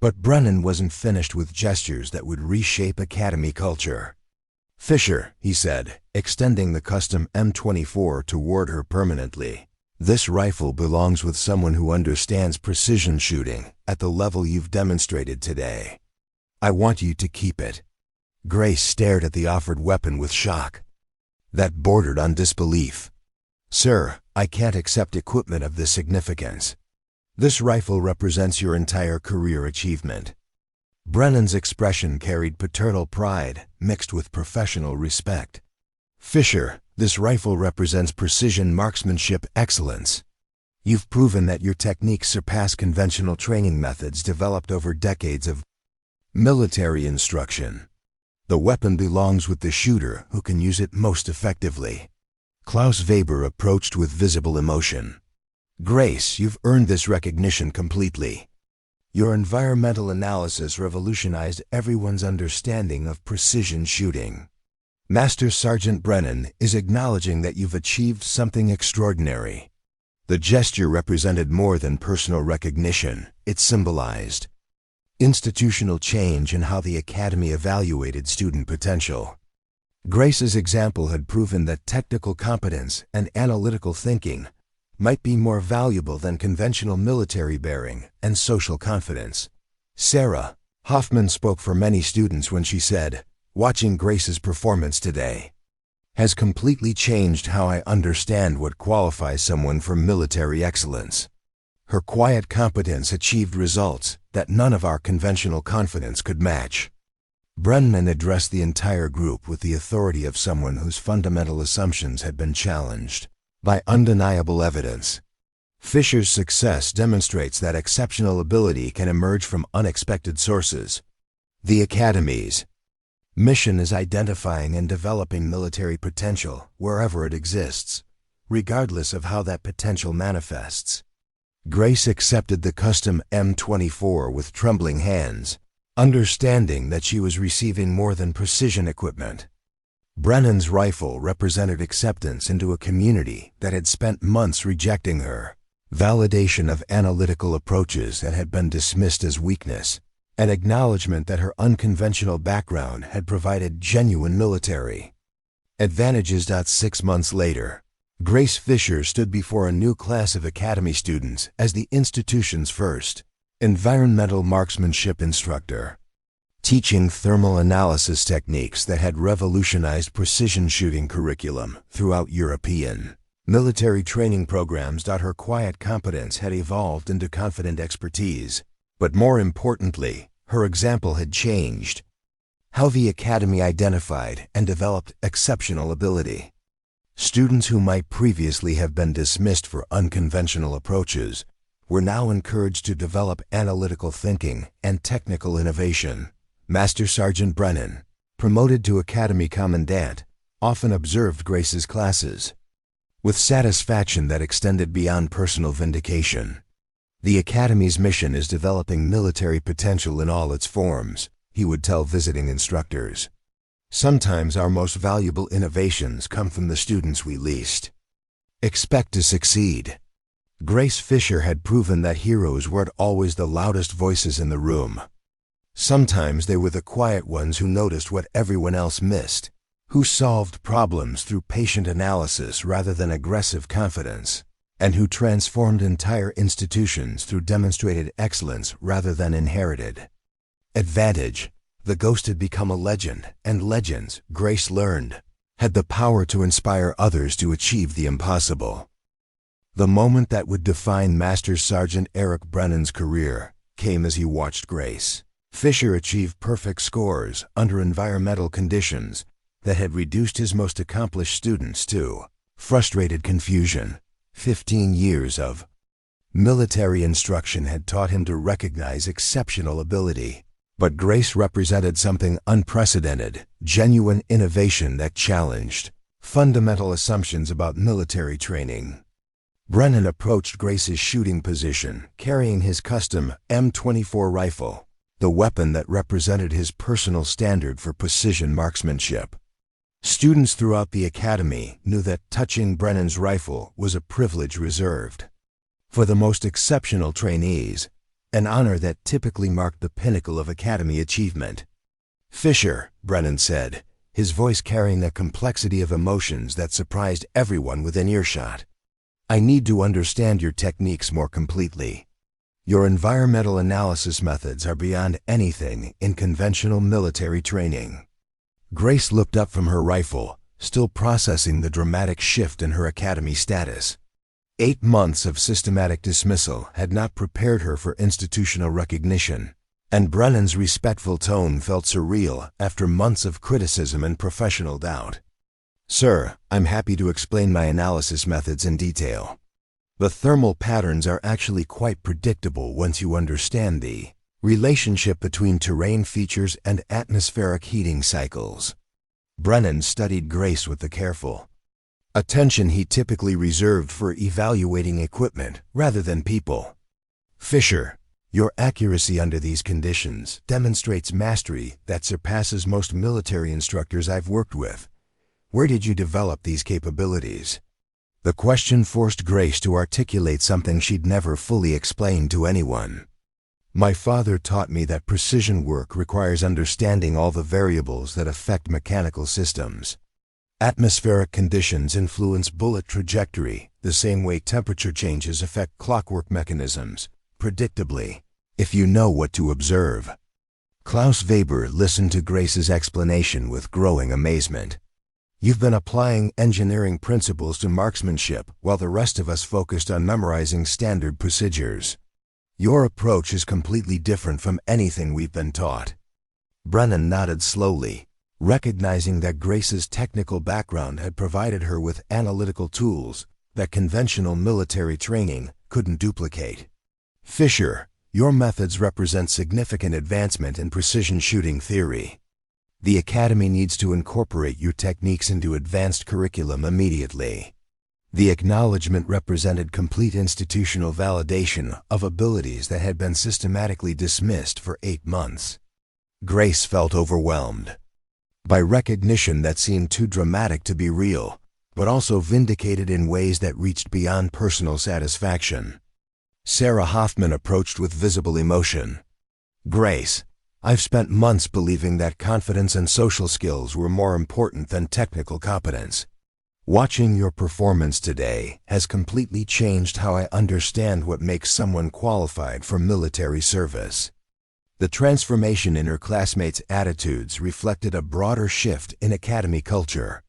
But Brennan wasn't finished with gestures that would reshape academy culture. "Fischer," he said, extending the custom M24 toward her permanently, "this rifle belongs with someone who understands precision shooting at the level you've demonstrated today. I want you to keep it." Grace stared at the offered weapon with shock that bordered on disbelief. "Sir, I can't accept equipment of this significance. This rifle represents your entire career achievement." Brennan's expression carried paternal pride mixed with professional respect. "Fischer, this rifle represents precision marksmanship excellence. You've proven that your techniques surpass conventional training methods developed over decades of military instruction. The weapon belongs with the shooter who can use it most effectively." Klaus Weber approached with visible emotion. "Grace, you've earned this recognition completely. Your environmental analysis revolutionized everyone's understanding of precision shooting. Master Sergeant Brennan is acknowledging that you've achieved something extraordinary." The gesture represented more than personal recognition. It symbolized institutional change in how the academy evaluated student potential. Grace's example had proven that technical competence and analytical thinking might be more valuable than conventional military bearing and social confidence. Sarah Hoffman spoke for many students when she said, "Watching Grace's performance today has completely changed how I understand what qualifies someone for military excellence. Her quiet competence achieved results that none of our conventional confidence could match." Brennan addressed the entire group with the authority of someone whose fundamental assumptions had been challenged by undeniable evidence. "Fischer's success demonstrates that exceptional ability can emerge from unexpected sources. The Academy's mission is identifying and developing military potential wherever it exists, regardless of how that potential manifests." Grace accepted the custom M24 with trembling hands, understanding that she was receiving more than precision equipment. Brennan's rifle represented acceptance into a community that had spent months rejecting her. validation of analytical approaches that had been dismissed as weakness, an acknowledgement that her unconventional background had provided genuine military advantages. 6 months later, Grace Fischer stood before a new class of academy students as the institution's first environmental marksmanship instructor, teaching thermal analysis techniques that had revolutionized precision shooting curriculum throughout European military training programs. Her quiet competence had evolved into confident expertise, but more importantly, her example had changed how the academy identified and developed exceptional ability. Students who might previously have been dismissed for unconventional approaches were now encouraged to develop analytical thinking and technical innovation. Master Sergeant Brennan, promoted to Academy Commandant, often observed Grace's classes with satisfaction that extended beyond personal vindication. The Academy's mission is developing military potential in all its forms, he would tell visiting instructors. Sometimes our most valuable innovations come from the students we least expect to succeed. Grace Fischer had proven that heroes weren't always the loudest voices in the room. Sometimes they were the quiet ones who noticed what everyone else missed, who solved problems through patient analysis rather than aggressive confidence, and who transformed entire institutions through demonstrated excellence rather than inherited advantage. The Ghost had become a legend, and legends, Grace learned, had the power to inspire others to achieve the impossible. The moment that would define Master Sergeant Erik Brennan's career came as he watched Grace Fischer achieve perfect scores under environmental conditions that had reduced his most accomplished students to frustrated confusion. 15 years of military instruction had taught him to recognize exceptional ability, but Grace represented something unprecedented, genuine innovation that challenged fundamental assumptions about military training. Brennan approached Grace's shooting position, carrying his custom M24 rifle, the weapon that represented his personal standard for precision marksmanship. Students throughout the academy knew that touching Brennan's rifle was a privilege reserved for the most exceptional trainees, an honor that typically marked the pinnacle of academy achievement. "Fischer," Brennan said, his voice carrying a complexity of emotions that surprised everyone within earshot, "I need to understand your techniques more completely. Your environmental analysis methods are beyond anything in conventional military training." Grace looked up from her rifle, still processing the dramatic shift in her academy status. 8 months of systematic dismissal had not prepared her for institutional recognition, and Brennan's respectful tone felt surreal after months of criticism and professional doubt. "Sir, I'm happy to explain my analysis methods in detail. The thermal patterns are actually quite predictable once you understand the relationship between terrain features and atmospheric heating cycles." Brennan studied Grace with the careful attention he typically reserved for evaluating equipment rather than people. "Fischer, your accuracy under these conditions demonstrates mastery that surpasses most military instructors I've worked with. Where did you develop these capabilities?" The question forced Grace to articulate something she'd never fully explained to anyone. "My father taught me that precision work requires understanding all the variables that affect mechanical systems. Atmospheric conditions influence bullet trajectory the same way temperature changes affect clockwork mechanisms, predictably, if you know what to observe." Klaus Weber listened to Grace's explanation with growing amazement. "You've been applying engineering principles to marksmanship while the rest of us focused on memorizing standard procedures. Your approach is completely different from anything we've been taught." Brennan nodded slowly, recognizing that Grace's technical background had provided her with analytical tools that conventional military training couldn't duplicate. "Fischer, your methods represent significant advancement in precision shooting theory. The Academy needs to incorporate your techniques into advanced curriculum immediately." The acknowledgement represented complete institutional validation of abilities that had been systematically dismissed for 8 months. Grace felt overwhelmed by recognition that seemed too dramatic to be real, but also vindicated in ways that reached beyond personal satisfaction. Sarah Hoffman approached with visible emotion. Grace, I've spent months believing that confidence and social skills were more important than technical competence. Watching your performance today has completely changed how I understand what makes someone qualified for military service. The transformation in her classmates' attitudes reflected a broader shift in academy culture.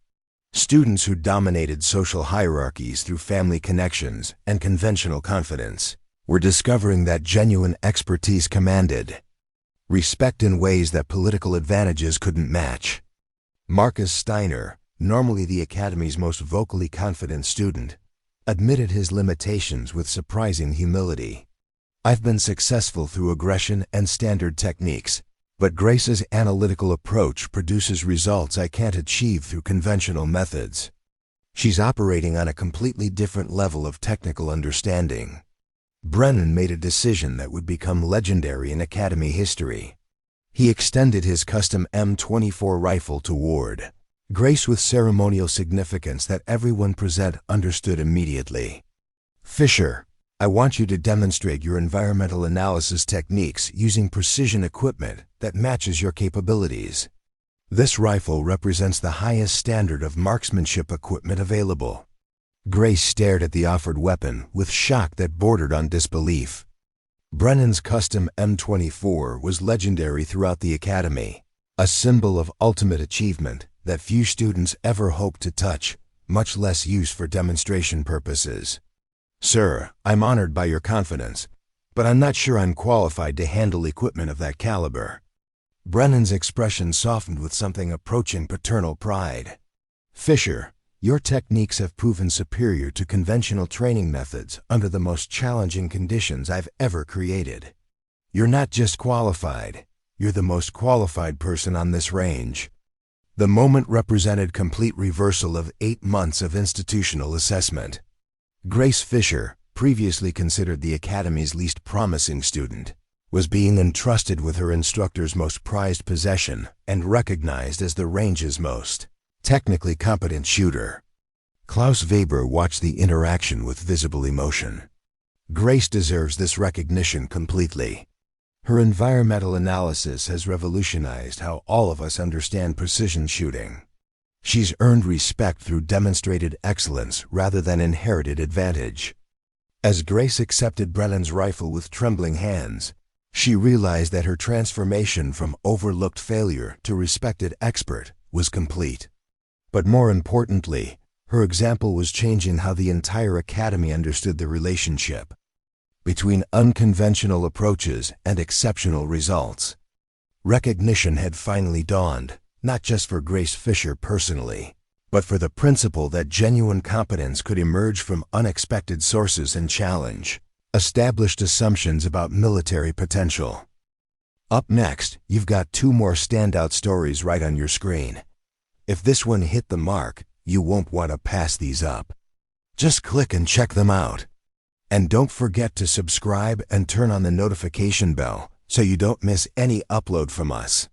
Students who dominated social hierarchies through family connections and conventional confidence were discovering that genuine expertise commanded respect in ways that political advantages couldn't match. Marcus Steiner, normally the Academy's most vocally confident student, admitted his limitations with surprising humility. I've been successful through aggression and standard techniques, but Grace's analytical approach produces results I can't achieve through conventional methods. She's operating on a completely different level of technical understanding. Brennan made a decision that would become legendary in Academy history. He extended his custom M24 rifle to Ward, Grace with ceremonial significance that everyone present understood immediately. Fischer, I want you to demonstrate your environmental analysis techniques using precision equipment that matches your capabilities. This rifle represents the highest standard of marksmanship equipment available. Grace stared at the offered weapon with shock that bordered on disbelief. Brennan's custom M24 was legendary throughout the Academy, a symbol of ultimate achievement that few students ever hoped to touch, much less use for demonstration purposes. Sir, I'm honored by your confidence, but I'm not sure I'm qualified to handle equipment of that caliber. Brennan's expression softened with something approaching paternal pride. Fischer, your techniques have proven superior to conventional training methods under the most challenging conditions I've ever created. You're not just qualified, you're the most qualified person on this range. The moment represented complete reversal of 8 months of institutional assessment. Grace Fischer, previously considered the Academy's least promising student, was being entrusted with her instructor's most prized possession and recognized as the range's most technically competent shooter. Klaus Weber watched the interaction with visible emotion. Grace deserves this recognition completely. Her environmental analysis has revolutionized how all of us understand precision shooting. She's earned respect through demonstrated excellence rather than inherited advantage. As Grace accepted Brennan's rifle with trembling hands, she realized that her transformation from overlooked failure to respected expert was complete. But more importantly, her example was changing how the entire Academy understood the relationship between unconventional approaches and exceptional results. Recognition had finally dawned, not just for Grace Fischer personally, but for the principle that genuine competence could emerge from unexpected sources and challenge established assumptions about military potential. Up next, you've got 2 more standout stories right on your screen. If this one hit the mark, you won't want to pass these up. Just click and check them out. And don't forget to subscribe and turn on the notification bell so you don't miss any upload from us.